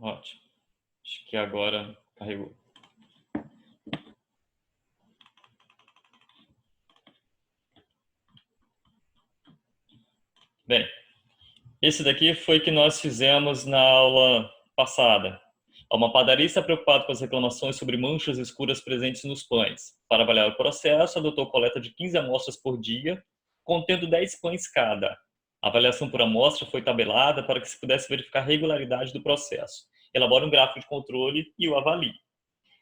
Ótimo. Acho que agora carregou. Bem, esse daqui foi que nós fizemos na aula passada. Uma padaria está preocupada com as reclamações sobre manchas escuras presentes nos pães. Para avaliar o processo, adotou coleta de 15 amostras por dia, contendo 10 pães cada. A avaliação por amostra foi tabelada para que se pudesse verificar a regularidade do processo. Elabora um gráfico de controle e o avalie.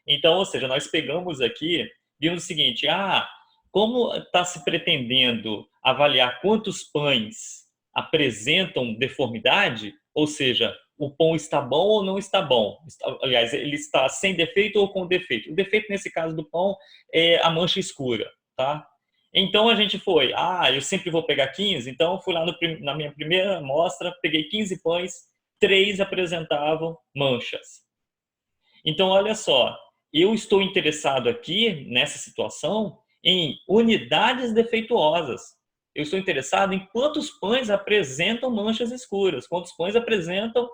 Então, ou seja, nós pegamos aqui, vimos o seguinte, como está se pretendendo avaliar quantos pães apresentam deformidade, ou seja, o pão está bom ou não está bom. Aliás, ele está sem defeito ou com defeito. O defeito, nesse caso do pão, é a mancha escura, tá? Então, a gente foi, eu sempre vou pegar 15, então fui lá na minha primeira amostra, peguei 15 pães, 3 apresentavam manchas. Então, olha só, eu estou interessado aqui, nessa situação, em unidades defeituosas. Eu estou interessado em quantos pães apresentam manchas escuras, quantos pães apresentam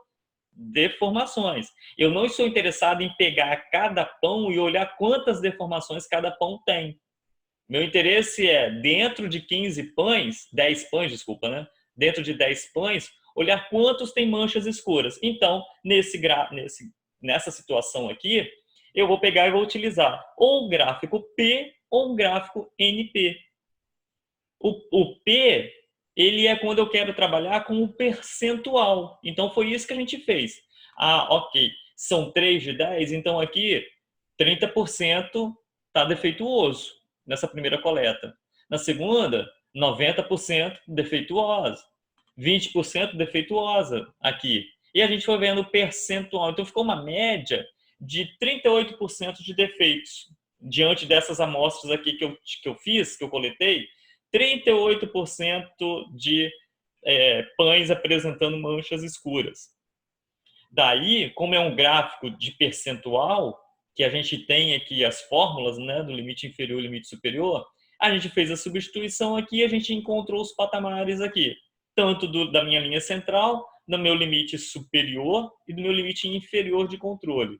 deformações. Eu não estou interessado em pegar cada pão e olhar quantas deformações cada pão tem. Meu interesse é, dentro de 15 pães, 10 pães, desculpa, né? Dentro de 10 pães, olhar quantos têm manchas escuras. Então, nessa situação aqui, eu vou pegar e vou utilizar ou um gráfico P ou um gráfico NP. O P, ele é quando eu quero trabalhar com o percentual. Então, foi isso que a gente fez. Ah, ok, são 3 de 10, então aqui 30% está defeituoso nessa primeira coleta. Na segunda, 90% defeituosa, 20% defeituosa aqui. E a gente foi vendo o percentual, então ficou uma média de 38% de defeitos. Diante dessas amostras aqui que eu fiz, que eu coletei, 38% de pães apresentando manchas escuras. Daí, como é um gráfico de percentual, que a gente tem aqui as fórmulas, né, do limite inferior e limite superior, a gente fez a substituição aqui e a gente encontrou os patamares aqui, tanto da minha linha central, do meu limite superior e do meu limite inferior de controle.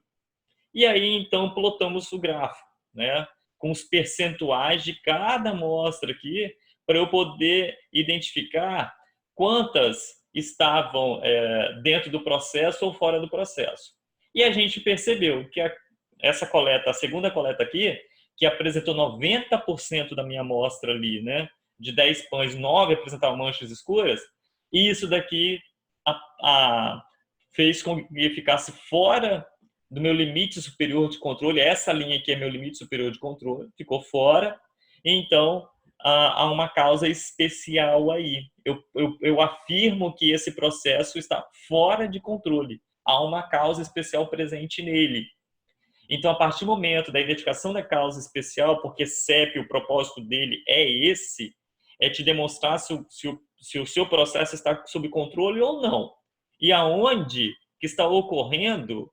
E aí, então, plotamos o gráfico, né, com os percentuais de cada amostra aqui, para eu poder identificar quantas estavam dentro do processo ou fora do processo. E a gente percebeu que essa coleta, a segunda coleta aqui, que apresentou 90% da minha amostra ali, né, de 10 pães, 9 apresentavam manchas escuras, e isso daqui fez com que ficasse fora do meu limite superior de controle. Essa linha aqui é meu limite superior de controle, ficou fora. Então, há uma causa especial aí. Eu afirmo que esse processo está fora de controle. Há uma causa especial presente nele. Então, a partir do momento da identificação da causa especial, porque CEP, o propósito dele é esse, é te demonstrar se o seu processo está sob controle ou não. E aonde que está ocorrendo,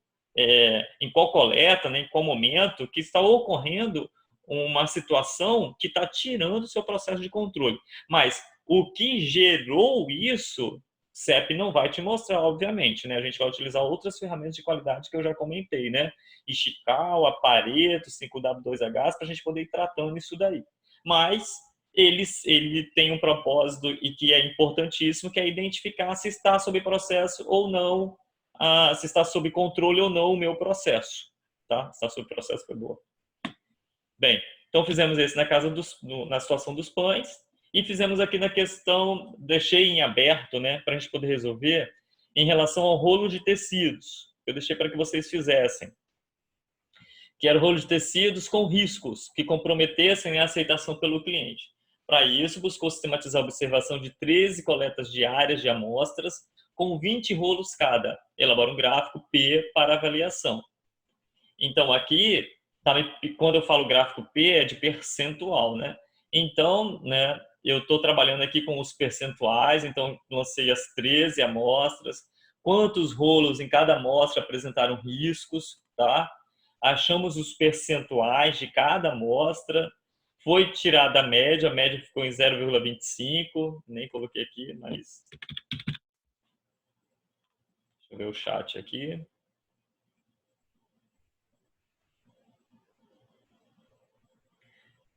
em qual coleta, né, em qual momento, que está ocorrendo uma situação que está tirando o seu processo de controle. Mas o que gerou isso, CEP não vai te mostrar, obviamente, né? A gente vai utilizar outras ferramentas de qualidade que eu já comentei, né? Ishikawa, Pareto, 5W2H, para a gente poder ir tratando isso daí. Mas ele tem um propósito e que é importantíssimo, que é identificar se está sob processo ou não, se está sob controle ou não o meu processo. Tá? Se está sob processo, foi boa. Bem, então fizemos esse na situação dos pães e fizemos aqui na questão, deixei em aberto, né, para a gente poder resolver, em relação ao rolo de tecidos. Eu deixei para que vocês fizessem. Que era o rolo de tecidos com riscos que comprometessem a aceitação pelo cliente. Para isso, buscou sistematizar a observação de 13 coletas diárias de amostras com 20 rolos cada. Elabora um gráfico P para avaliação. Então, aqui, quando eu falo gráfico P, é de percentual, né? Então, né, eu estou trabalhando aqui com os percentuais, então lancei as 13 amostras, quantos rolos em cada amostra apresentaram riscos, tá? Achamos os percentuais de cada amostra, foi tirada a média ficou em 0,25, nem coloquei aqui, mas... Deixa eu ver o chat aqui.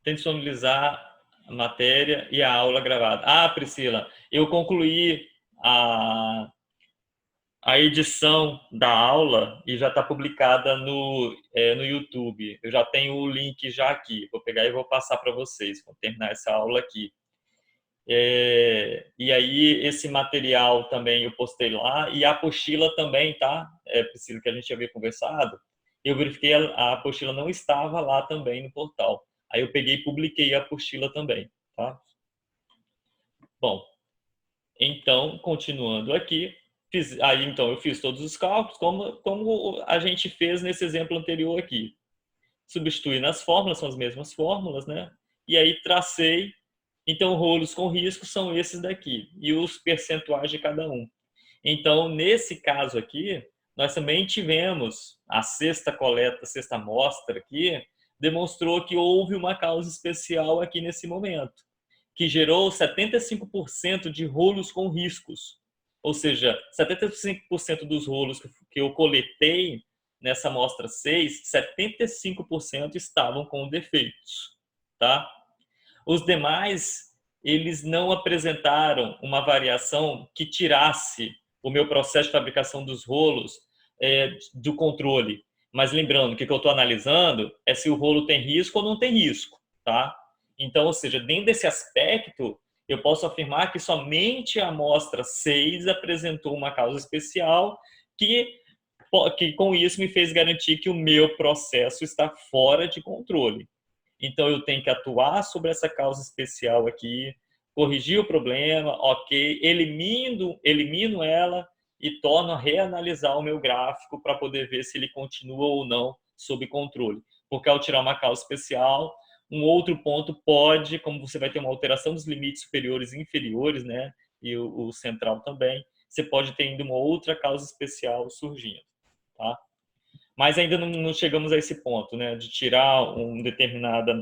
Tem que disponibilizar a matéria e a aula gravada. Ah, Priscila, eu concluí a edição da aula e já está publicada no YouTube. Eu já tenho o link já aqui. Vou pegar e vou passar para vocês, vou terminar essa aula aqui. E aí, esse material também eu postei lá. E a apostila também, tá? Priscila, que a gente havia conversado. Eu verifiquei, a apostila não estava lá também no portal. Aí eu peguei e publiquei a apostila também, tá? Bom, então, continuando aqui, então eu fiz todos os cálculos, como a gente fez nesse exemplo anterior aqui. Substituí nas fórmulas, são as mesmas fórmulas, né? E aí tracei, então rolos com risco são esses daqui, e os percentuais de cada um. Então, nesse caso aqui, nós também tivemos a sexta amostra aqui, demonstrou que houve uma causa especial aqui nesse momento, que gerou 75% de rolos com riscos. Ou seja, 75% dos rolos que eu coletei nessa amostra 6, 75% estavam com defeitos. Tá? Os demais, eles não apresentaram uma variação que tirasse o meu processo de fabricação dos rolos do controle. Mas lembrando que o que eu estou analisando é se o rolo tem risco ou não tem risco. Tá? Então, ou seja, dentro desse aspecto, eu posso afirmar que somente a amostra 6 apresentou uma causa especial que que com isso me fez garantir que o meu processo está fora de controle. Então, eu tenho que atuar sobre essa causa especial aqui, corrigir o problema, ok, elimino ela e torno a reanalisar o meu gráfico para poder ver se ele continua ou não sob controle. Porque ao tirar uma causa especial, um outro ponto pode, como você vai ter uma alteração dos limites superiores e inferiores, né, e o central também, você pode ter ainda uma outra causa especial surgindo, tá? Mas ainda não chegamos a esse ponto, né, de tirar uma determinada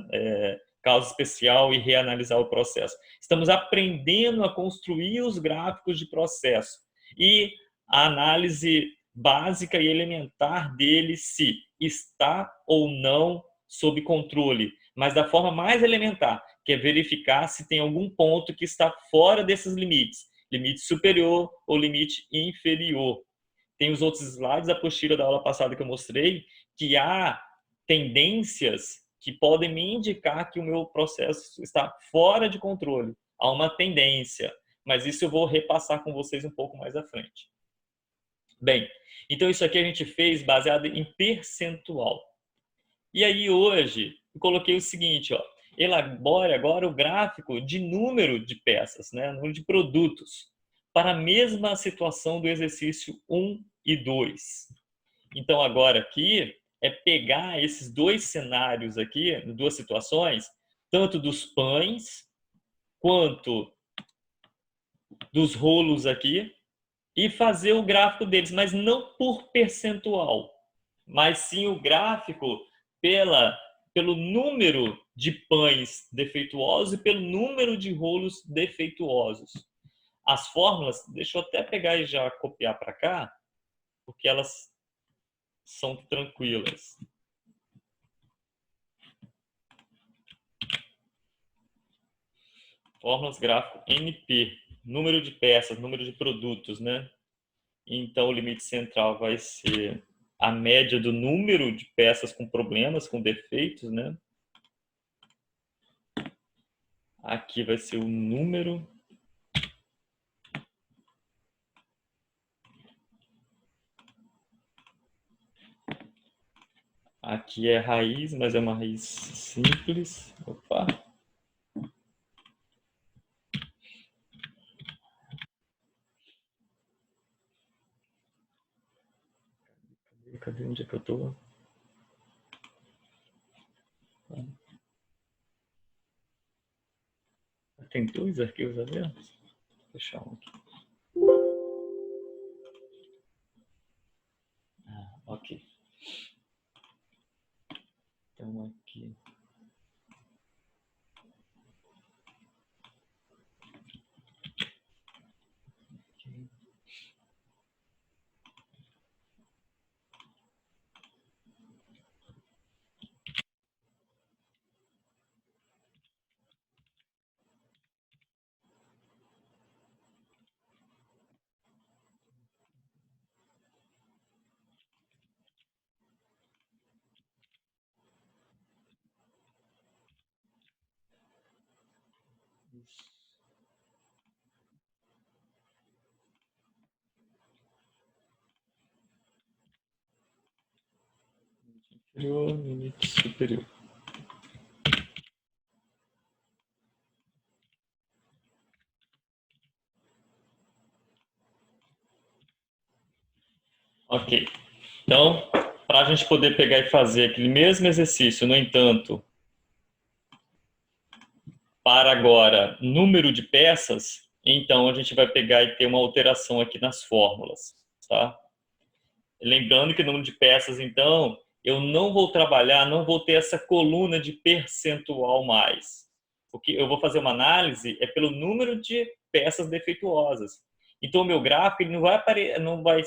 causa especial e reanalisar o processo. Estamos aprendendo a construir os gráficos de processo e a análise básica e elementar dele se está ou não sob controle, mas da forma mais elementar, que é verificar se tem algum ponto que está fora desses limites, limite superior ou limite inferior. Tem os outros slides da apostila da aula passada que eu mostrei, que há tendências que podem me indicar que o meu processo está fora de controle. Há uma tendência, mas isso eu vou repassar com vocês um pouco mais à frente. Bem, então isso aqui a gente fez baseado em percentual. E aí hoje eu coloquei o seguinte, ó, elabore agora o gráfico de número de peças, né, número de produtos, para a mesma situação do exercício 1 e 2. Então agora aqui é pegar esses dois cenários aqui, duas situações, tanto dos pães quanto dos rolos aqui, e fazer o gráfico deles, mas não por percentual, mas sim o gráfico pelo número de pães defeituosos e pelo número de rolos defeituosos. As fórmulas, deixa eu até pegar e já copiar para cá, porque elas são tranquilas. Fórmulas gráfico NP, número de peças, número de produtos, né? Então, o limite central vai ser a média do número de peças com problemas, com defeitos, né? Aqui vai ser o número. Aqui é raiz, mas é uma raiz simples. Opa! Cadê onde é que eu tô? Tem dois arquivos abertos? Vou fechar um aqui. Ok. Então aqui. Inferior, limite superior. Ok. Então, para a gente poder pegar e fazer aquele mesmo exercício, no entanto, para agora número de peças, então a gente vai pegar e ter uma alteração aqui nas fórmulas, tá? Lembrando que o número de peças, então, eu não vou trabalhar, não vou ter essa coluna de percentual mais. Porque eu vou fazer uma análise pelo número de peças defeituosas. Então, o meu gráfico ele não vai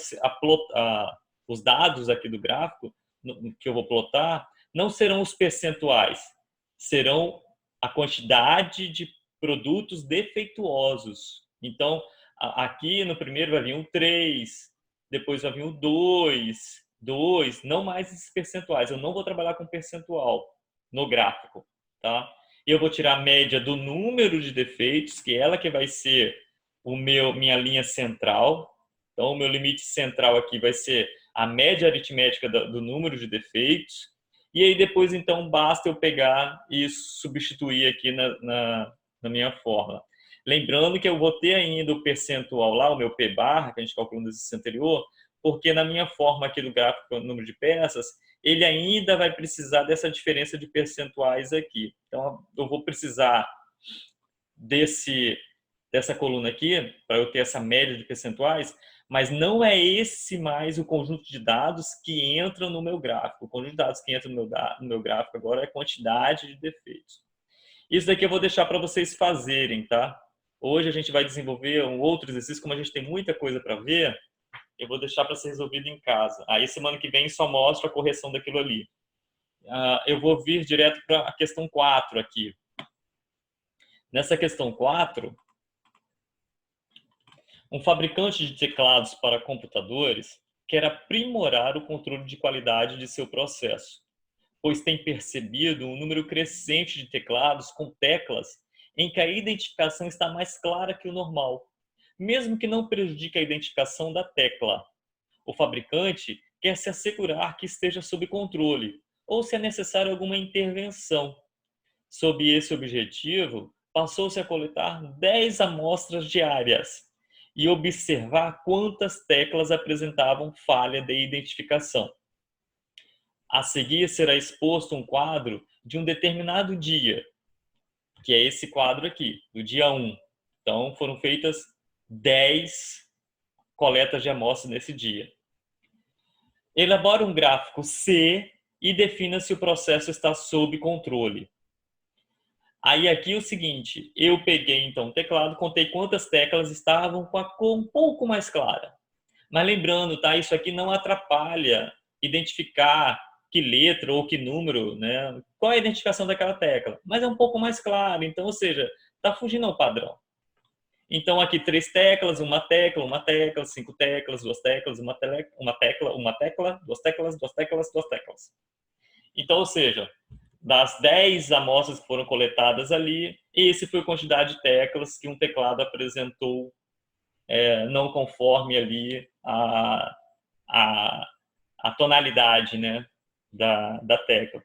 os dados aqui do gráfico que eu vou plotar não serão os percentuais, serão a quantidade de produtos defeituosos. Então, aqui no primeiro vai vir um 3, depois vai vir o 2, não mais esses percentuais. Eu não vou trabalhar com percentual no gráfico, tá? Eu vou tirar a média do número de defeitos, que é ela que vai ser minha linha central. Então, o meu limite central aqui vai ser a média aritmética do número de defeitos, e aí depois, então, basta eu pegar e substituir aqui na minha fórmula. Lembrando que eu vou ter ainda o percentual lá, o meu P barra, que a gente calculou no exercício anterior, porque na minha forma aqui do gráfico, o número de peças, ele ainda vai precisar dessa diferença de percentuais aqui. Então, eu vou precisar dessa coluna aqui, para eu ter essa média de percentuais, mas não é esse mais o conjunto de dados que entra no meu gráfico. O conjunto de dados que entra no meu gráfico agora é a quantidade de defeitos. Isso daqui eu vou deixar para vocês fazerem, tá? Hoje a gente vai desenvolver um outro exercício, como a gente tem muita coisa para ver, eu vou deixar para ser resolvido em casa. Aí semana que vem só mostra a correção daquilo ali. Eu vou vir direto para a questão 4 aqui. Nessa questão 4, um fabricante de teclados para computadores quer aprimorar o controle de qualidade de seu processo, pois tem percebido um número crescente de teclados com teclas em que a identificação está mais clara que o normal, mesmo que não prejudique a identificação da tecla. O fabricante quer se assegurar que esteja sob controle, ou se é necessária alguma intervenção. Sob esse objetivo, passou-se a coletar 10 amostras diárias e observar quantas teclas apresentavam falha de identificação. A seguir será exposto um quadro de um determinado dia, que é esse quadro aqui, do dia 1. Então, foram feitas 10 coletas de amostras nesse dia. Elabora um gráfico C e defina se o processo está sob controle. Aí aqui é o seguinte, eu peguei então o teclado, contei quantas teclas estavam com a cor um pouco mais clara. Mas lembrando, tá? Isso aqui não atrapalha identificar que letra ou que número, né? Qual é a identificação daquela tecla. Mas é um pouco mais claro, então, ou seja, está fugindo ao padrão. Então aqui 3 teclas, uma tecla, 5 teclas, 2 teclas, uma tecla, 2 teclas, 2 teclas, 2 teclas. Então, ou seja, das 10 amostras que foram coletadas ali, esse foi a quantidade de teclas que um teclado apresentou não conforme ali a tonalidade, né, da tecla.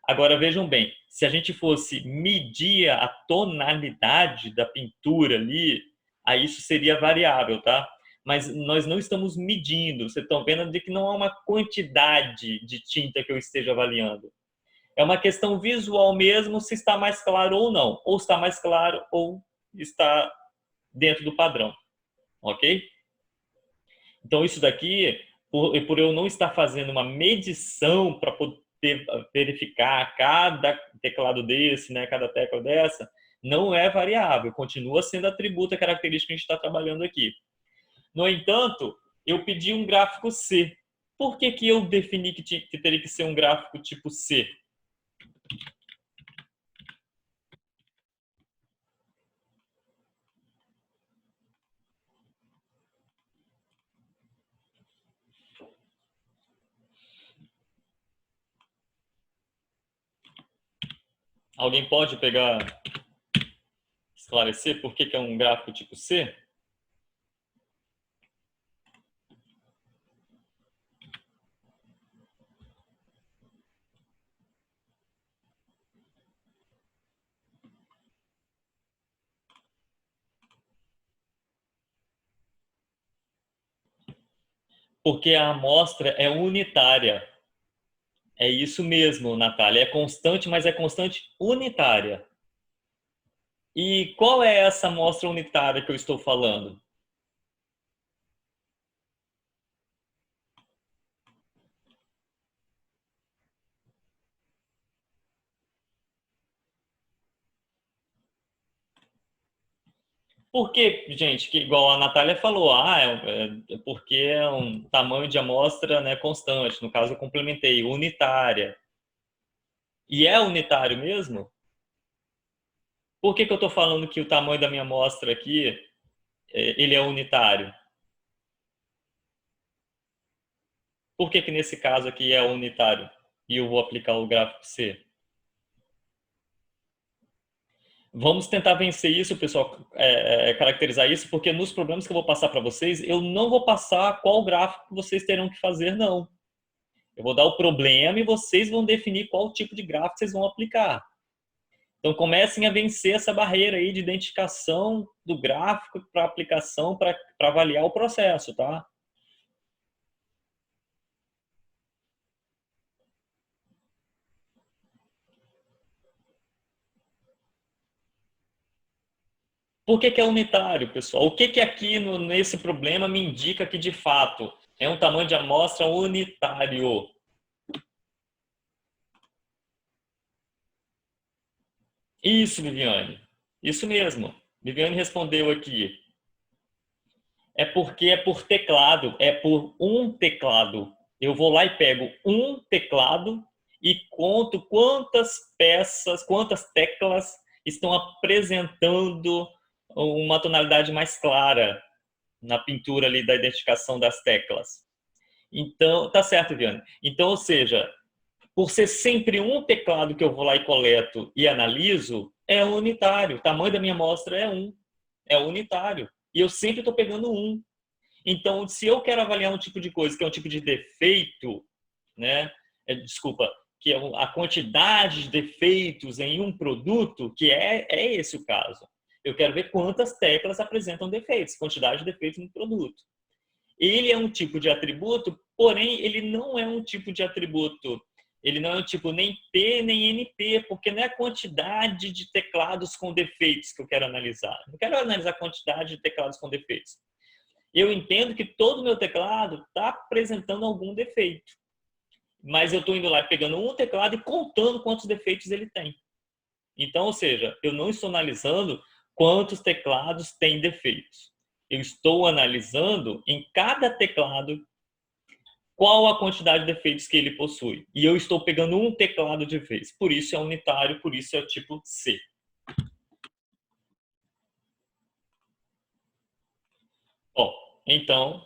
Agora, vejam bem, se a gente fosse medir a tonalidade da pintura ali, aí isso seria variável, tá? Mas nós não estamos medindo, vocês estão vendo de que não há uma quantidade de tinta que eu esteja avaliando. É uma questão visual mesmo, se está mais claro ou não. Ou está mais claro ou está dentro do padrão. Ok? Então, isso daqui, por eu não estar fazendo uma medição para poder verificar cada teclado desse, né, cada tecla dessa, não é variável. Continua sendo atributo, a característica que a gente está trabalhando aqui. No entanto, eu pedi um gráfico C. Por que eu defini que teria que ser um gráfico tipo C? Alguém pode esclarecer por que é um gráfico tipo C? Porque a amostra é unitária. É isso mesmo, Natália. É constante, mas é constante unitária. E qual é essa amostra unitária que eu estou falando? Por que, gente, que igual a Natália falou, porque é um tamanho de amostra, né, constante. No caso, eu complementei, unitária. E é unitário mesmo? Por que eu estou falando que o tamanho da minha amostra aqui, ele é unitário? Por que nesse caso aqui é unitário? E eu vou aplicar o gráfico C? Vamos tentar vencer isso, pessoal, caracterizar isso, porque nos problemas que eu vou passar para vocês, eu não vou passar qual gráfico que vocês terão que fazer, não. Eu vou dar o problema e vocês vão definir qual tipo de gráfico vocês vão aplicar. Então, comecem a vencer essa barreira aí de identificação do gráfico para aplicação, para avaliar o processo, tá? Por que é unitário, pessoal? O que aqui nesse problema me indica que, de fato, é um tamanho de amostra unitário? Isso, Viviane. Isso mesmo. Viviane respondeu aqui. É porque é por teclado, é por um teclado. Eu vou lá e pego um teclado e conto quantas peças, quantas teclas estão apresentando uma tonalidade mais clara na pintura ali da identificação das teclas. Então, tá certo, Viviane. Então, ou seja, por ser sempre um teclado que eu vou lá e coleto e analiso, é unitário. O tamanho da minha amostra é unitário. E eu sempre estou pegando um. Então, se eu quero avaliar um tipo de coisa que é um tipo de defeito, né? Desculpa, que é a quantidade de defeitos em um produto, que é esse o caso. Eu quero ver quantas teclas apresentam defeitos, quantidade de defeitos no produto. Ele é um tipo de atributo, porém, ele não é um tipo de atributo. Ele não é um tipo nem P nem NP, porque não é a quantidade de teclados com defeitos que eu quero analisar. Eu quero analisar a quantidade de teclados com defeitos. Eu entendo que todo o meu teclado está apresentando algum defeito. Mas eu estou indo lá pegando um teclado e contando quantos defeitos ele tem. Então, ou seja, eu não estou analisando quantos teclados têm defeitos. Eu estou analisando em cada teclado qual a quantidade de defeitos que ele possui. E eu estou pegando um teclado de vez. Por isso é unitário, por isso é o tipo C. Bom, então,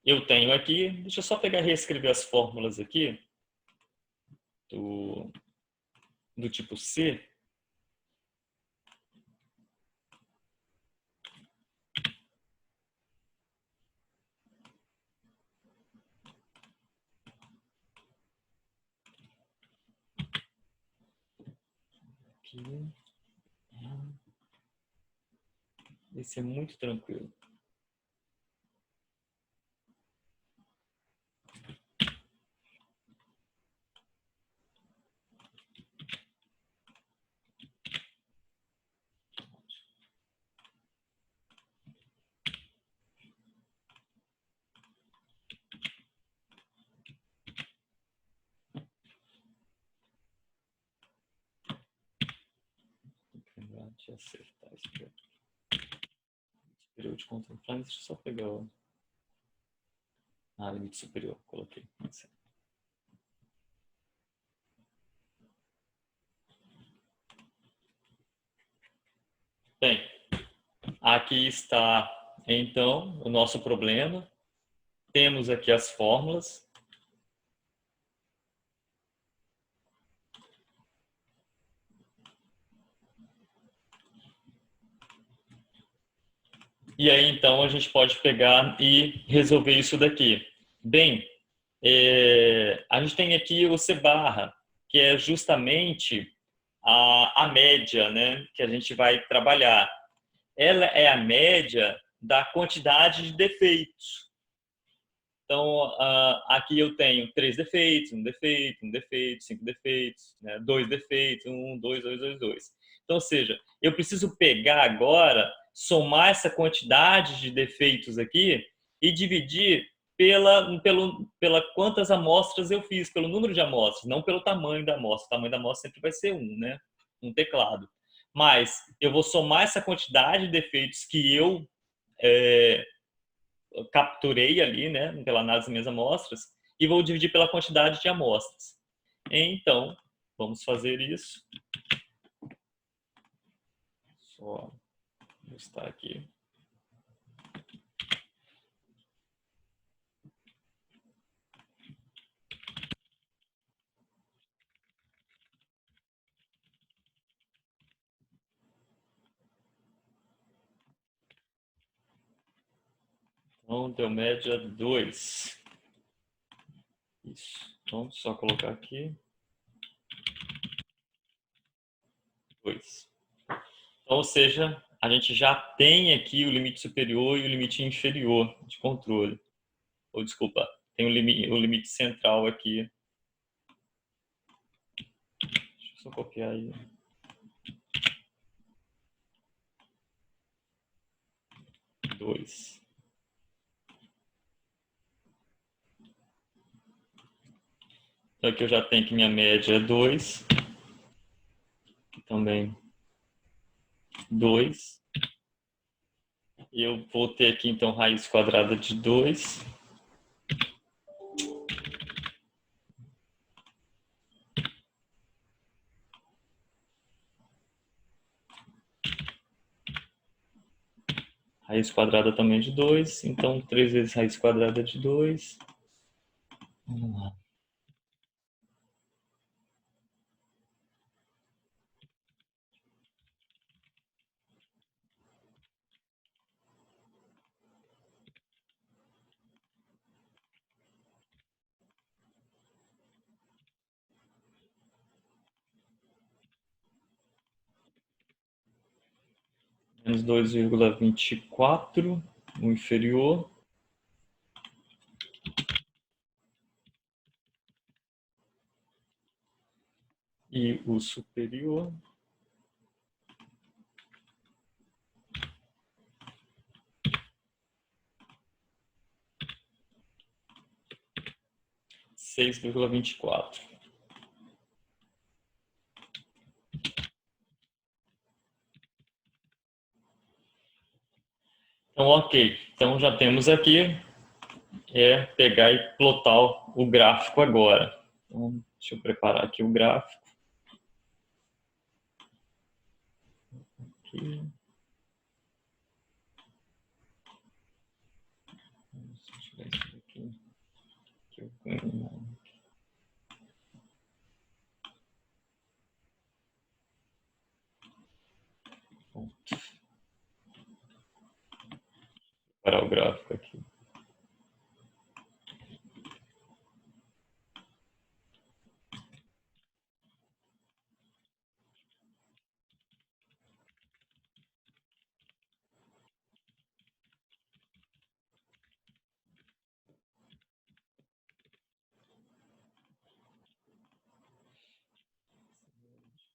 eu tenho aqui, deixa eu só pegar e reescrever as fórmulas aqui do tipo C. Aqui. Esse é muito tranquilo. Lembrar de acertar isso aqui. Superior de controle. Deixa eu só pegar o limite superior. Coloquei. Bem, aqui está, então, o nosso problema. Temos aqui as fórmulas. E aí, então, a gente pode pegar e resolver isso daqui. Bem, a gente tem aqui o C barra, que é justamente a média, né, que a gente vai trabalhar. Ela é a média da quantidade de defeitos. Então, aqui eu tenho 3 defeitos, um defeito, 5 defeitos, né? 2 defeitos, 1, 2, 2, 2, 2. Então, ou seja, eu preciso pegar agora, somar essa quantidade de defeitos aqui e dividir pela quantas amostras eu fiz, pelo número de amostras, não pelo tamanho da amostra. O tamanho da amostra sempre vai ser 1, né? Um teclado. Mas eu vou somar essa quantidade de defeitos que eu capturei ali, né, pela análise das minhas amostras, e vou dividir pela quantidade de amostras. Então, vamos fazer isso. Só listar aqui. Então, deu média 2. Isso. Então, só colocar aqui. 2. Então, ou seja, a gente já tem aqui o limite superior e o limite inferior de controle. Ou, desculpa, tem o limite central aqui. Deixa eu só copiar aí. 2. Então, aqui eu já tenho que minha média é 2. Também 2. E eu vou ter aqui, então, raiz quadrada de 2. Raiz quadrada também de 2. Então, 3 vezes raiz quadrada de 2. Vamos lá. Menos 2,24, o inferior. E o superior. Seis vírgula 24. Então, ok. Então, já temos aqui, pegar e plotar o gráfico agora. Então, deixa eu preparar aqui o gráfico. Aqui. Se eu tiver isso aqui, que eu ganho. Pronto. Preparar o gráfico aqui.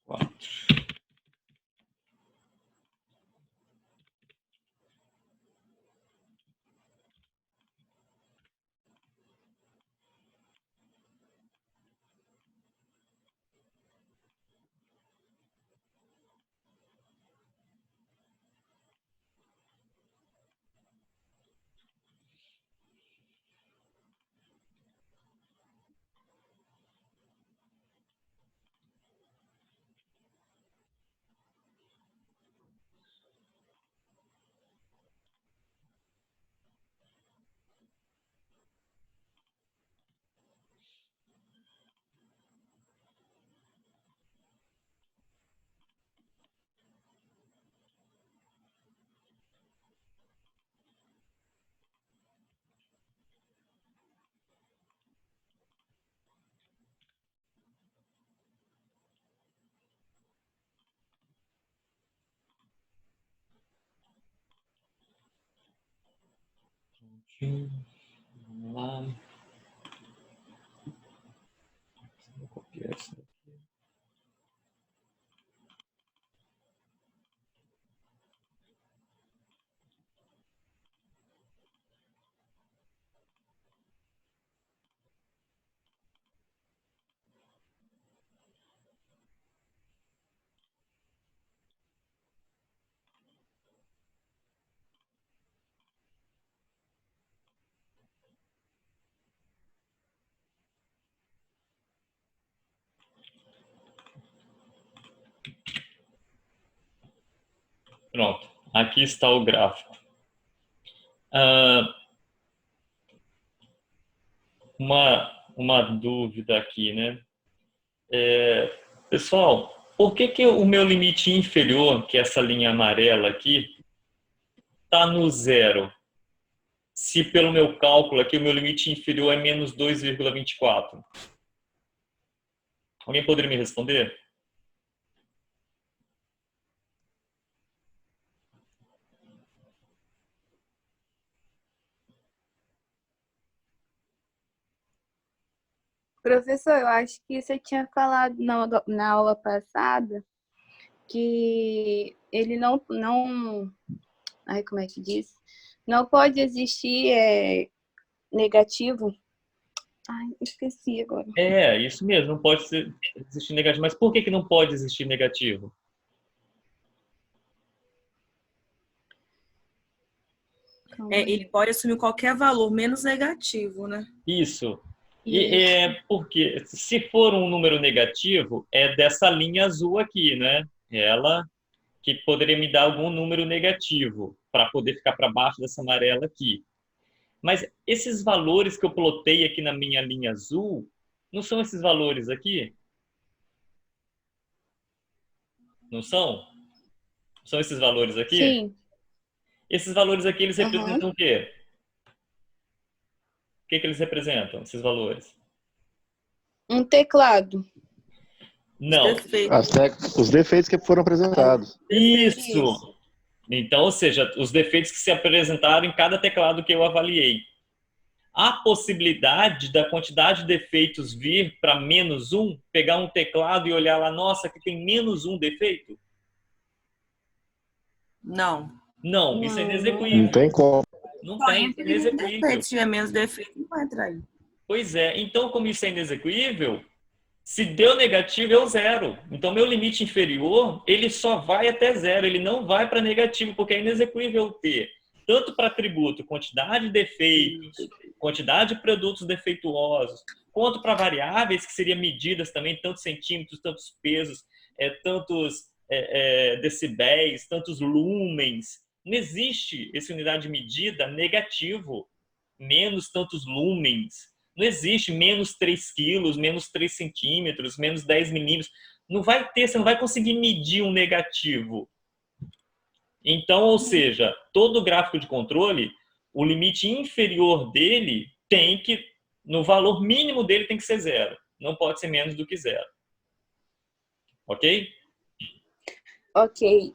Quatro. Vamos lá. Vou copiar isso aqui. Pronto, aqui está o gráfico. Uma dúvida aqui, né? Pessoal, por que o meu limite inferior, que é essa linha amarela aqui, está no 0? se pelo meu cálculo aqui o meu limite inferior é menos 2,24? Alguém poderia me responder? Professor, eu acho que você tinha falado na aula passada que ele ai, como é que diz? Não pode existir negativo. Ai, esqueci agora. Isso mesmo, não pode existir negativo. Mas por que não pode existir negativo? Ele pode assumir qualquer valor, menos negativo, né? Isso. E porque se for um número negativo, é dessa linha azul aqui, né? Ela que poderia me dar algum número negativo para poder ficar para baixo dessa amarela aqui. Mas esses valores que eu plotei aqui na minha linha azul, não são esses valores aqui? Não são? São esses valores aqui? Sim. Esses valores aqui, eles Uhum. representam o quê? O que eles representam, esses valores? Um teclado. Não. Os defeitos que foram apresentados. Isso! Então, ou seja, os defeitos que se apresentaram em cada teclado que eu avaliei. Há possibilidade da quantidade de defeitos vir para menos um? Pegar um teclado e olhar lá, nossa, aqui tem menos um defeito? Não. Não, isso é inexequível. Não tem como. Não tem, é inexequível. Se tiver menos defeito, não vai entrar aí. Pois é, então como isso é inexequível, se deu negativo, eu zero. Então meu limite inferior, ele só vai até zero, ele não vai para negativo, porque é inexequível ter, tanto para atributo, quantidade de defeitos, quantidade de produtos defeituosos, quanto para variáveis, que seriam medidas também, tantos centímetros, tantos pesos, tantos decibéis, tantos lumens. Não existe essa unidade de medida negativo, menos tantos lumens. Não existe menos 3 quilos, menos 3 centímetros, menos 10 milímetros. Não vai ter, você não vai conseguir medir um negativo. Então, ou seja, todo gráfico de controle, o limite inferior dele tem que, no valor mínimo dele tem que ser zero. Não pode ser menos do que zero. Ok? Ok.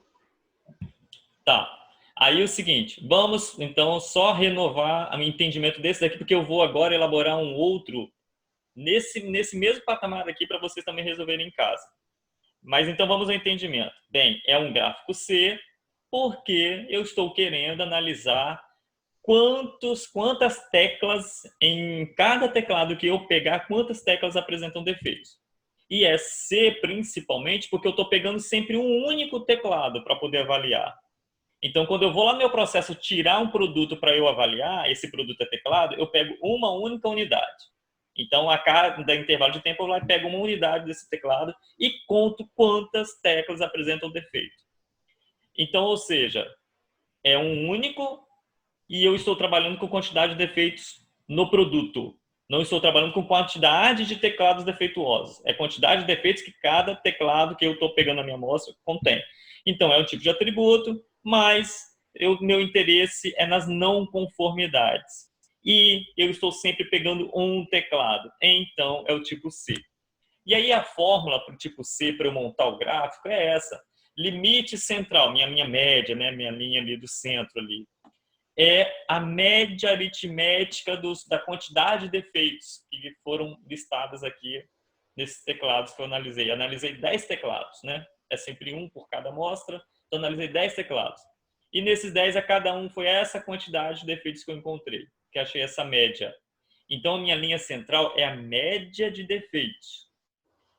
Tá. Aí é o seguinte, vamos então só renovar o entendimento desse daqui, porque eu vou agora elaborar um outro nesse mesmo patamar aqui para vocês também resolverem em casa. Mas então vamos ao entendimento. Bem, é um gráfico C, porque eu estou querendo analisar quantas teclas em cada teclado que eu pegar, quantas teclas apresentam defeitos. E é C principalmente porque eu estou pegando sempre um único teclado para poder avaliar. Então, quando eu vou lá no meu processo tirar um produto para eu avaliar, esse produto é teclado, eu pego uma única unidade. Então, a cada intervalo de tempo, eu vou lá e pego uma unidade desse teclado e conto quantas teclas apresentam defeito. Então, ou seja, é um único e eu estou trabalhando com quantidade de defeitos no produto. Não estou trabalhando com quantidade de teclados defeituosos. É quantidade de defeitos que cada teclado que eu estou pegando na minha amostra contém. Então, é um tipo de atributo, mas meu interesse é nas não conformidades. E eu estou sempre pegando um teclado. Então, é o tipo C. E aí, a fórmula para o tipo C, para eu montar o gráfico, é essa. Limite central, minha média, né? Minha linha ali do centro ali. É a média aritmética da quantidade de defeitos que foram listadas aqui nesses teclados que eu analisei. Analisei 10 teclados, né? É sempre um por cada amostra. Então, analisei 10 teclados. E nesses 10, a cada um foi essa quantidade de defeitos que eu encontrei, que achei essa média. Então, a minha linha central é a média de defeitos.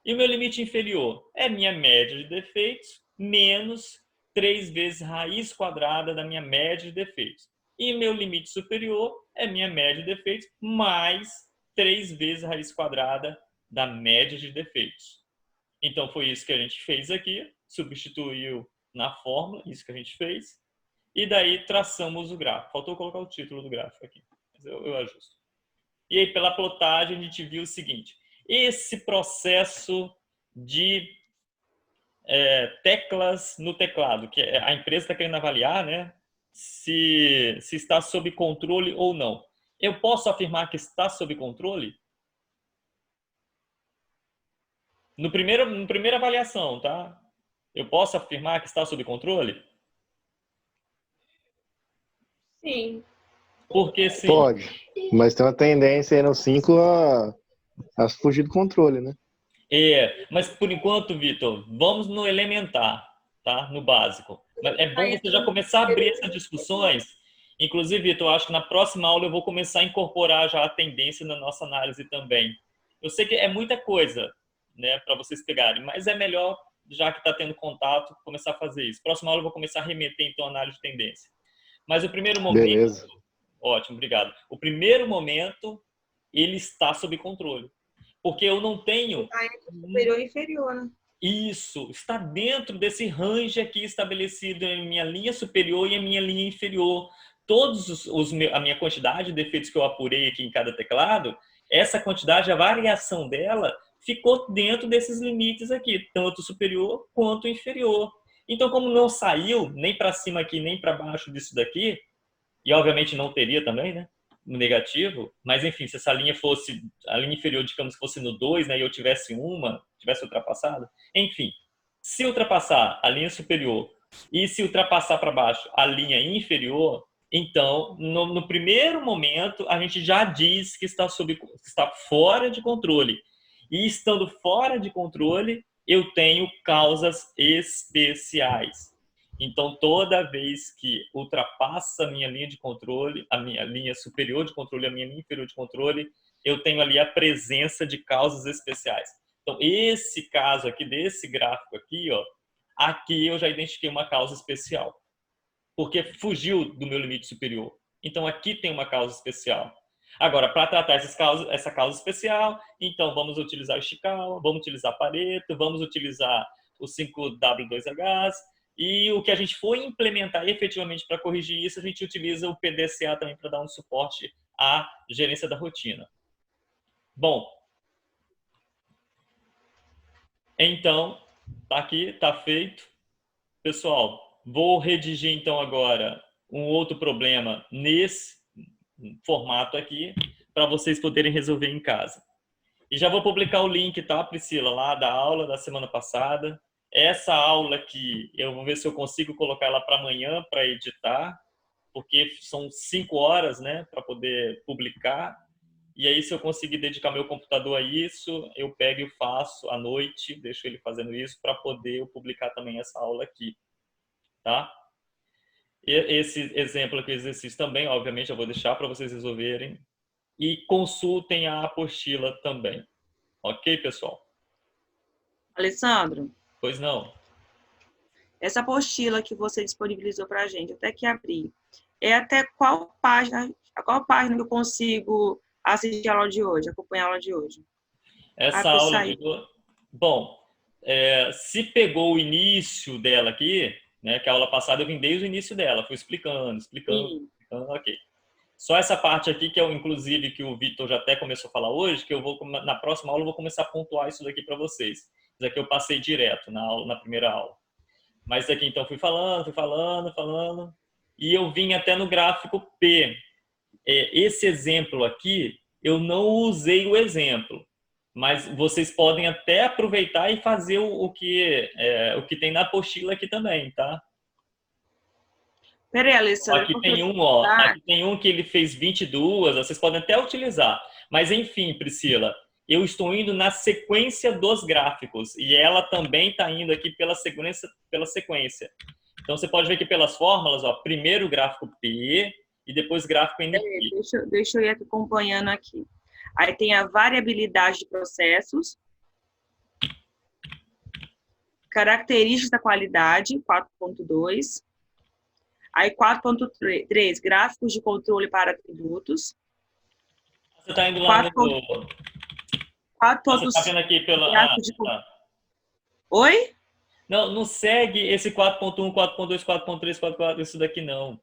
E o meu limite inferior é minha média de defeitos menos 3 vezes raiz quadrada da minha média de defeitos. E meu limite superior é minha média de defeitos mais 3 vezes raiz quadrada da média de defeitos. Então, foi isso que a gente fez aqui, substituiu na fórmula, isso que a gente fez, e daí traçamos o gráfico. Faltou colocar o título do gráfico aqui, mas eu ajusto. E aí, pela plotagem, a gente viu o seguinte, esse processo de teclas no teclado, que a empresa está querendo avaliar, né? se está sob controle ou não. Eu posso afirmar que está sob controle? Na primeira avaliação, tá? Eu posso afirmar que está sob controle? Sim. Porque sim. Pode, mas tem uma tendência aí no 5 a fugir do controle, né? Mas por enquanto, Vitor, vamos no elementar, tá? No básico. Mas é bom você já começar a abrir essas discussões. Inclusive, Vitor, eu acho que na próxima aula eu vou começar a incorporar já a tendência na nossa análise também. Eu sei que é muita coisa, né, para vocês pegarem, mas é melhor, já que está tendo contato, começar a fazer isso. Próxima aula eu vou começar a remeter, então, a análise de tendência. Mas o primeiro momento... Beleza. Ótimo, obrigado. O primeiro momento, ele está sob controle. Porque eu não tenho... Superior e inferior, né? Isso, está dentro desse range aqui estabelecido em minha linha superior e em minha linha inferior. A minha quantidade de defeitos que eu apurei aqui em cada teclado, essa quantidade, a variação dela, ficou dentro desses limites aqui, tanto superior quanto inferior. Então, como não saiu nem para cima aqui, nem para baixo disso daqui, e obviamente não teria também, né? No negativo, mas enfim, se essa linha fosse, a linha inferior, digamos que fosse no 2, né, e eu tivesse ultrapassado, enfim, se ultrapassar a linha superior e se ultrapassar para baixo a linha inferior, então, no primeiro momento, a gente já diz que está fora de controle. E estando fora de controle, eu tenho causas especiais. Então, toda vez que ultrapassa a minha linha de controle, a minha linha superior de controle, a minha linha inferior de controle, eu tenho ali a presença de causas especiais. Então, esse caso aqui, desse gráfico aqui, ó, aqui eu já identifiquei uma causa especial, porque fugiu do meu limite superior. Então, aqui tem uma causa especial. Agora, para tratar essa causa especial, então vamos utilizar o Ishikawa, vamos utilizar Pareto, vamos utilizar o 5W2H, e o que a gente for implementar efetivamente para corrigir isso, a gente utiliza o PDCA também para dar um suporte à gerência da rotina. Bom, então, tá aqui, tá feito. Pessoal, vou redigir então agora um outro problema nesse formato aqui, para vocês poderem resolver em casa. E já vou publicar o link, tá, Priscila, lá da aula da semana passada. Essa aula aqui, eu vou ver se eu consigo colocar ela para amanhã para editar, porque são 5 horas, né, para poder publicar. E aí, se eu conseguir dedicar meu computador a isso, eu pego e faço à noite, deixo ele fazendo isso, para poder eu publicar também essa aula aqui, tá? E esse exemplo aqui, exercício também, obviamente, eu vou deixar para vocês resolverem. E consultem a apostila também. Ok, pessoal? Alessandro, Pois não. essa apostila que você disponibilizou para a gente, até que abrir, é até qual página que eu consigo assistir a aula de hoje, acompanhar a aula de hoje? Essa aula de... Bom, se pegou o início dela aqui, né, que a aula passada eu vim desde o início dela, fui explicando, ok. Só essa parte aqui, que é inclusive que o Vitor já até começou a falar hoje, que eu vou, na próxima aula, eu vou começar a pontuar isso daqui para vocês. Isso aqui eu passei direto na primeira aula. Mas daqui então fui falando, e eu vim até no gráfico P. Esse exemplo aqui, eu não usei o exemplo, mas vocês podem até aproveitar e fazer o que tem na apostila aqui também, tá? Peraí, Alessandro. Aqui tem um, ó, aqui tem um que ele fez 22, vocês podem até utilizar. Mas enfim, Priscila, eu estou indo na sequência dos gráficos e ela também está indo aqui pela sequência. Então você pode ver que pelas fórmulas, ó, primeiro gráfico P e depois gráfico NP. Deixa eu ir acompanhando aqui. Aí tem a variabilidade de processos, características da qualidade, 4.2. Aí 4.3, gráficos de controle para atributos. Você está indo lá no... Você está vendo aqui pela... Oi? Não segue esse 4.1, 4.2, 4.3, 4.4, isso daqui não.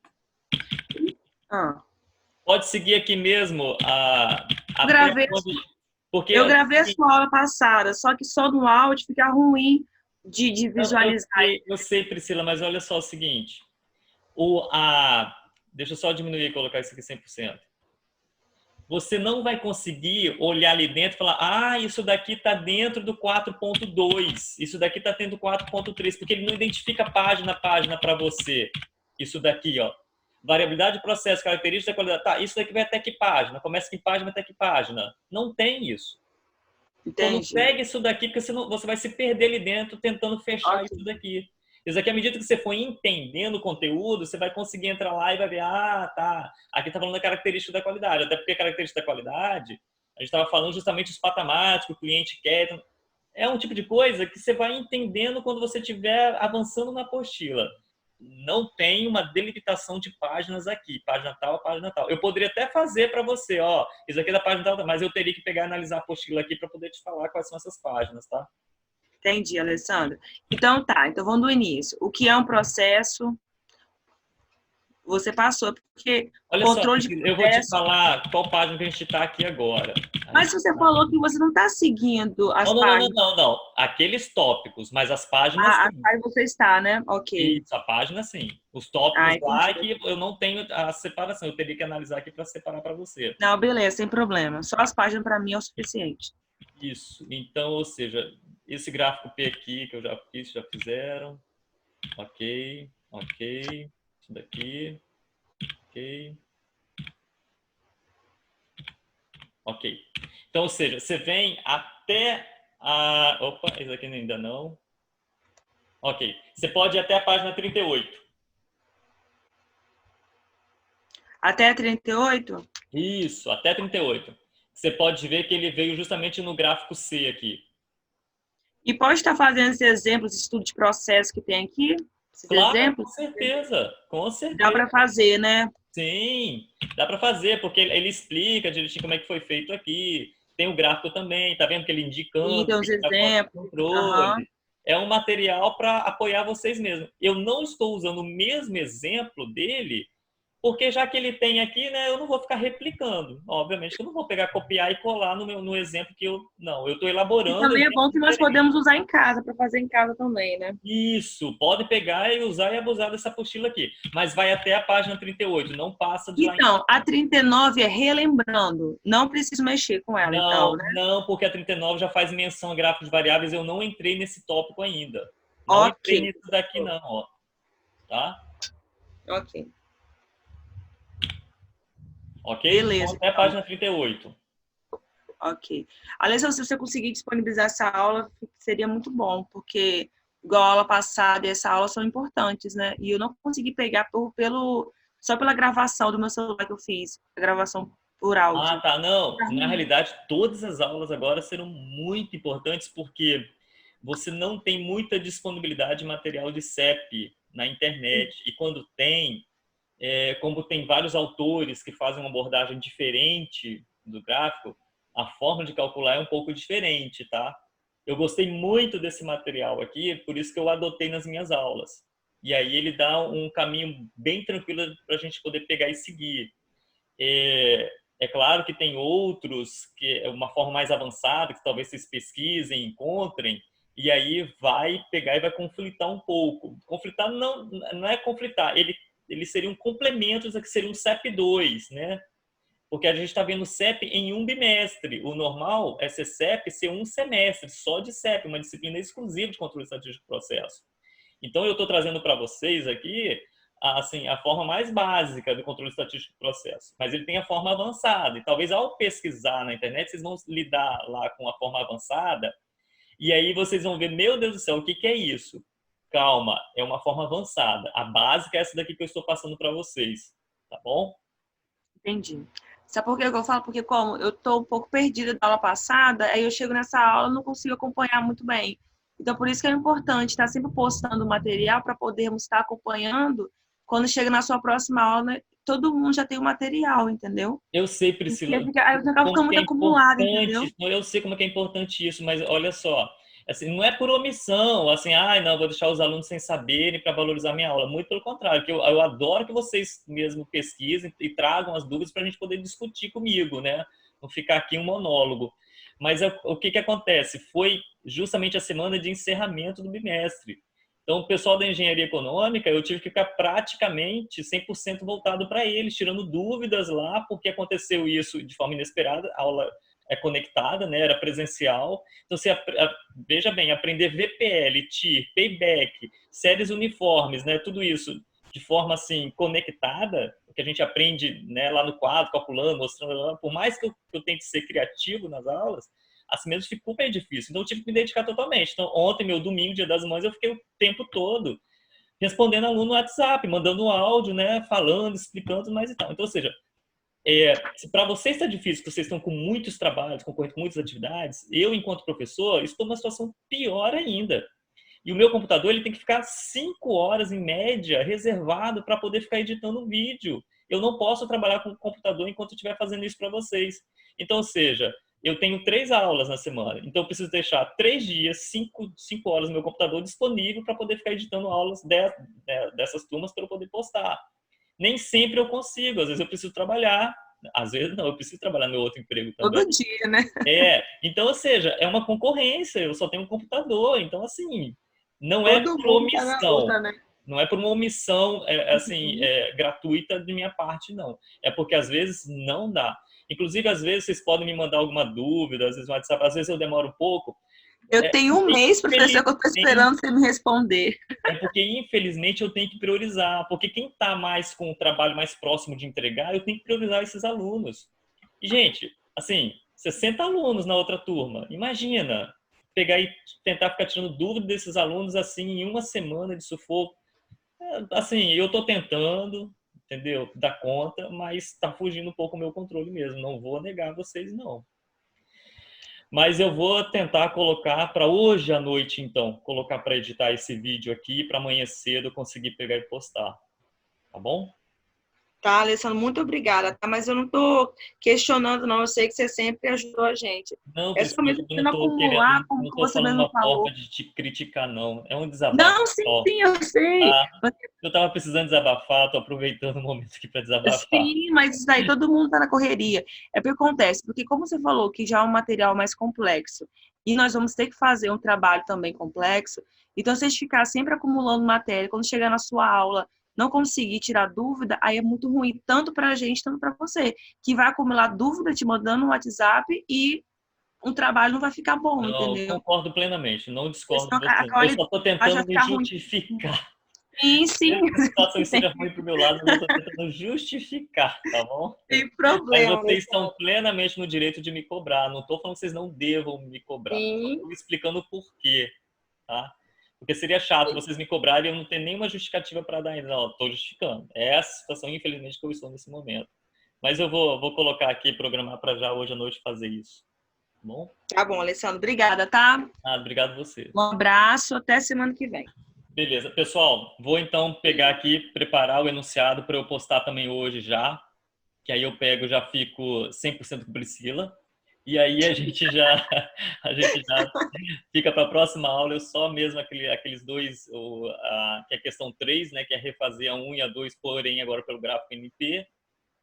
Pode seguir aqui mesmo eu gravei a sua aula passada, só que só no áudio fica ruim de visualizar. Eu sei, Priscila, mas olha só o seguinte. Deixa eu só diminuir e colocar isso aqui 100%. Você não vai conseguir olhar ali dentro e falar, isso daqui está dentro do 4.2, isso daqui está dentro do 4.3, porque ele não identifica página a página para você. Isso daqui, ó. Variabilidade de processo, característica da qualidade. Tá, isso daqui vai até que página? Começa que página até que página? Não tem isso. Então, não pegue isso daqui, porque senão você vai se perder ali dentro tentando fechar isso daqui. Isso aqui, à medida que você for entendendo o conteúdo, você vai conseguir entrar lá e vai ver, tá, aqui está falando da característica da qualidade. Até porque a característica da qualidade, a gente estava falando justamente os patamares que o cliente quer. Então, é um tipo de coisa que você vai entendendo quando você estiver avançando na apostila. Não tem uma delimitação de páginas aqui, página tal, página tal. Eu poderia até fazer para você, isso aqui é da página tal, mas eu teria que pegar e analisar a apostila aqui para poder te falar quais são essas páginas, tá? Entendi, Alessandra. Então tá, então vamos do início. O que é um processo? Você passou, porque olha controle só, de eu vou te falar qual página que a gente está aqui agora. Mas você falou que você não está seguindo as páginas. Não. Aqueles tópicos, mas as páginas sim. Aí você está, né? Ok. Isso, a página sim. Os tópicos lá é que eu não tenho a separação. Eu teria que analisar aqui para separar para você. Não, beleza, sem problema. Só as páginas para mim é o suficiente. Isso. Então, ou seja, esse gráfico P aqui que eu já fiz, já fizeram. Ok. Isso daqui. Ok. Então, ou seja, você vem até a... Opa, esse aqui ainda não. Ok. Você pode ir até a página 38. Até a 38? Isso, até 38. Você pode ver que ele veio justamente no gráfico C aqui. E pode estar fazendo esses exemplos, estudo de processo que tem aqui? Esses claro, exemplos? com certeza. Dá para fazer, né? Sim, dá para fazer, porque ele explica direitinho como é que foi feito aqui. Tem o gráfico também, tá vendo que ele indicando. Tem os exemplos. Controle. É um material para apoiar vocês mesmos. Eu não estou usando o mesmo exemplo dele, porque já que ele tem aqui, né, eu não vou ficar replicando. Obviamente que eu não vou pegar, copiar e colar no exemplo que eu... Não, eu estou elaborando... E também é bom que nós podemos usar em casa, para fazer em casa também, né? Isso, pode pegar e usar e abusar dessa apostila aqui. Mas vai até a página 38, não passa de lá. Então, a 39 é relembrando. Não preciso mexer com ela, não, então, né? Não, porque a 39 já faz menção a gráficos de variáveis. Eu não entrei nesse tópico ainda. Não entrei nisso daqui, não, ó. Tá? Ok. Ok? Beleza. Então, até a página 38. Ok. Alessandra, se você conseguir disponibilizar essa aula, seria muito bom, porque igual a aula passada e essa aula são importantes, né? E eu não consegui pegar só pela gravação do meu celular que eu fiz, a gravação por áudio. Tá. Não. Na realidade, todas as aulas agora serão muito importantes, porque você não tem muita disponibilidade de material de CEP na internet. E quando tem, como tem vários autores que fazem uma abordagem diferente do gráfico, a forma de calcular é um pouco diferente, tá? Eu gostei muito desse material aqui, por isso que eu adotei nas minhas aulas. E aí ele dá um caminho bem tranquilo para a gente poder pegar e seguir. É claro que tem outros, que é uma forma mais avançada, que talvez vocês pesquisem, encontrem, e aí vai pegar e vai conflitar um pouco. Conflitar não é conflitar, ele seria um complemento, que seria um CEP2, né? Porque a gente está vendo CEP em um bimestre. O normal é ser CEP ser um semestre, só de CEP, uma disciplina exclusiva de controle estatístico do processo. Então, eu estou trazendo para vocês aqui assim, a forma mais básica do controle estatístico do processo. Mas ele tem a forma avançada. E talvez ao pesquisar na internet, vocês vão lidar lá com a forma avançada. E aí vocês vão ver, meu Deus do céu, o que é isso? Calma, é uma forma avançada. A básica é essa daqui que eu estou passando para vocês. Tá bom? Entendi. Sabe por que eu falo? Porque como eu estou um pouco perdida da aula passada, aí eu chego nessa aula e não consigo acompanhar muito bem. Então, por isso que é importante estar sempre postando material para podermos estar acompanhando. Quando chega na sua próxima aula, todo mundo já tem o material, entendeu? Eu sei, Priscila. Aí eu acabo ficando muito acumulado, entendeu? Eu sei como é que é importante isso, mas olha só. Assim, não é por omissão, assim, não, vou deixar os alunos sem saberem para valorizar minha aula. Muito pelo contrário, que eu adoro que vocês mesmo pesquisem e tragam as dúvidas para a gente poder discutir comigo, né? Não ficar aqui um monólogo. Mas o que acontece? Foi justamente a semana de encerramento do bimestre. Então, o pessoal da engenharia econômica, eu tive que ficar praticamente 100% voltado para eles, tirando dúvidas lá, porque aconteceu isso de forma inesperada, a aula é conectada, né? Era presencial. Então, veja bem, aprender VPL, TIR, Payback, séries uniformes, né? Tudo isso de forma assim conectada, que a gente aprende, né, lá no quadro, calculando, mostrando, por mais que eu tente ser criativo nas aulas, assim mesmo ficou bem difícil. Então eu tive que me dedicar totalmente. Então ontem, meu domingo, Dia das Mães, eu fiquei o tempo todo respondendo aluno no WhatsApp, mandando um áudio, né, falando, explicando mais e tal. Então, ou seja, se para vocês está difícil, que vocês estão com muitos trabalhos, concorrendo com muitas atividades, eu, enquanto professor, estou numa situação pior ainda. E o meu computador ele tem que ficar 5 horas, em média, reservado para poder ficar editando um vídeo. Eu não posso trabalhar com o computador enquanto eu estiver fazendo isso para vocês. Então, ou seja, eu tenho 3 aulas na semana. Então, eu preciso deixar 3 dias, 5 horas no meu computador disponível para poder ficar editando aulas dessas turmas para eu poder postar. Nem sempre eu consigo. Às vezes eu preciso trabalhar. Às vezes não, eu preciso trabalhar no meu outro emprego também. Todo dia, né? Então, ou seja, é uma concorrência. Eu só tenho um computador. Então, assim, não é por omissão, né? não é por uma omissão gratuita de minha parte, não. É porque às vezes não dá. Inclusive, às vezes vocês podem me mandar alguma dúvida, às vezes no WhatsApp, às vezes eu demoro um pouco. Eu tenho um mês, professor, que eu estou esperando você me responder. É porque, infelizmente, eu tenho que priorizar. Porque quem está mais com o trabalho mais próximo de entregar, eu tenho que priorizar esses alunos. E, gente, assim, 60 alunos na outra turma. Imagina, pegar e tentar ficar tirando dúvida desses alunos assim em uma semana de sufoco. Assim, eu estou tentando, entendeu? Dar conta, mas está fugindo um pouco o meu controle mesmo. Não vou negar a vocês, não. Mas eu vou tentar colocar para hoje à noite, então, colocar para editar esse vídeo aqui, para amanhã cedo eu conseguir pegar e postar. Tá bom? Tá, Alessandro, muito obrigada, tá? Mas eu não estou questionando, não. Eu sei que você sempre ajudou a gente. Não, É Priscila, somente eu não estou acumular, como não estou você falando mesmo uma falou. forma de te criticar, não. É um desabafo. Não, sim, só. sim, eu sei. Eu estava precisando desabafar, estou aproveitando o momento aqui para desabafar. Sim, mas isso daí todo mundo está na correria. É porque acontece, porque como você falou que já é um material mais complexo e nós vamos ter que fazer um trabalho também complexo, então se a gente ficar sempre acumulando matéria, quando chegar na sua aula, não conseguir tirar dúvida, aí é muito ruim, tanto para a gente, tanto para você, que vai acumular dúvida te mandando no WhatsApp e um trabalho não vai ficar bom, Não, entendeu? concordo plenamente, não discordo de A você. Eu qualidade só estou vai tentando me ficar ruim. justificar. Sim, sim. Mesmo que a situação esteja ruim para o meu lado, mas eu estou tentando justificar, tá bom? Tem Mas problema. vocês estão plenamente no direito de me cobrar. Não estou falando que vocês não devam me cobrar. Estou explicando o porquê, tá? Porque seria chato vocês me cobrarem e eu não ter nenhuma justificativa para dar ainda. Não, estou justificando. É essa situação, infelizmente, que eu estou nesse momento. Mas eu vou colocar aqui, programar para já hoje à noite fazer isso. Tá bom? Tá bom, Alessandro. Obrigada, tá? Obrigado a você. Um abraço. Até semana que vem. Beleza. Pessoal, vou então pegar aqui, preparar o enunciado para eu postar também hoje já. Que aí eu pego, já fico 100% com Priscila. E aí a gente já fica para a próxima aula. Eu só mesmo aqueles dois, que é a questão 3, né, que é refazer a 1 e a 2, porém agora pelo gráfico NP,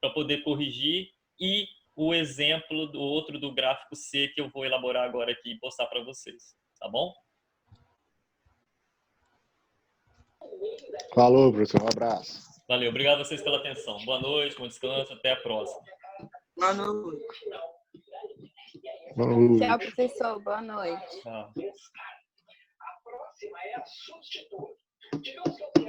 para poder corrigir. E o exemplo do outro do gráfico C, que eu vou elaborar agora aqui e postar para vocês. Tá bom? Falou, professor. Um abraço. Valeu. Obrigado a vocês pela atenção. Boa noite, bom descanso. Até a próxima. Boa noite. Tchau, professor. Boa noite. Tchau. A próxima é a substituta. Digamos que eu tenho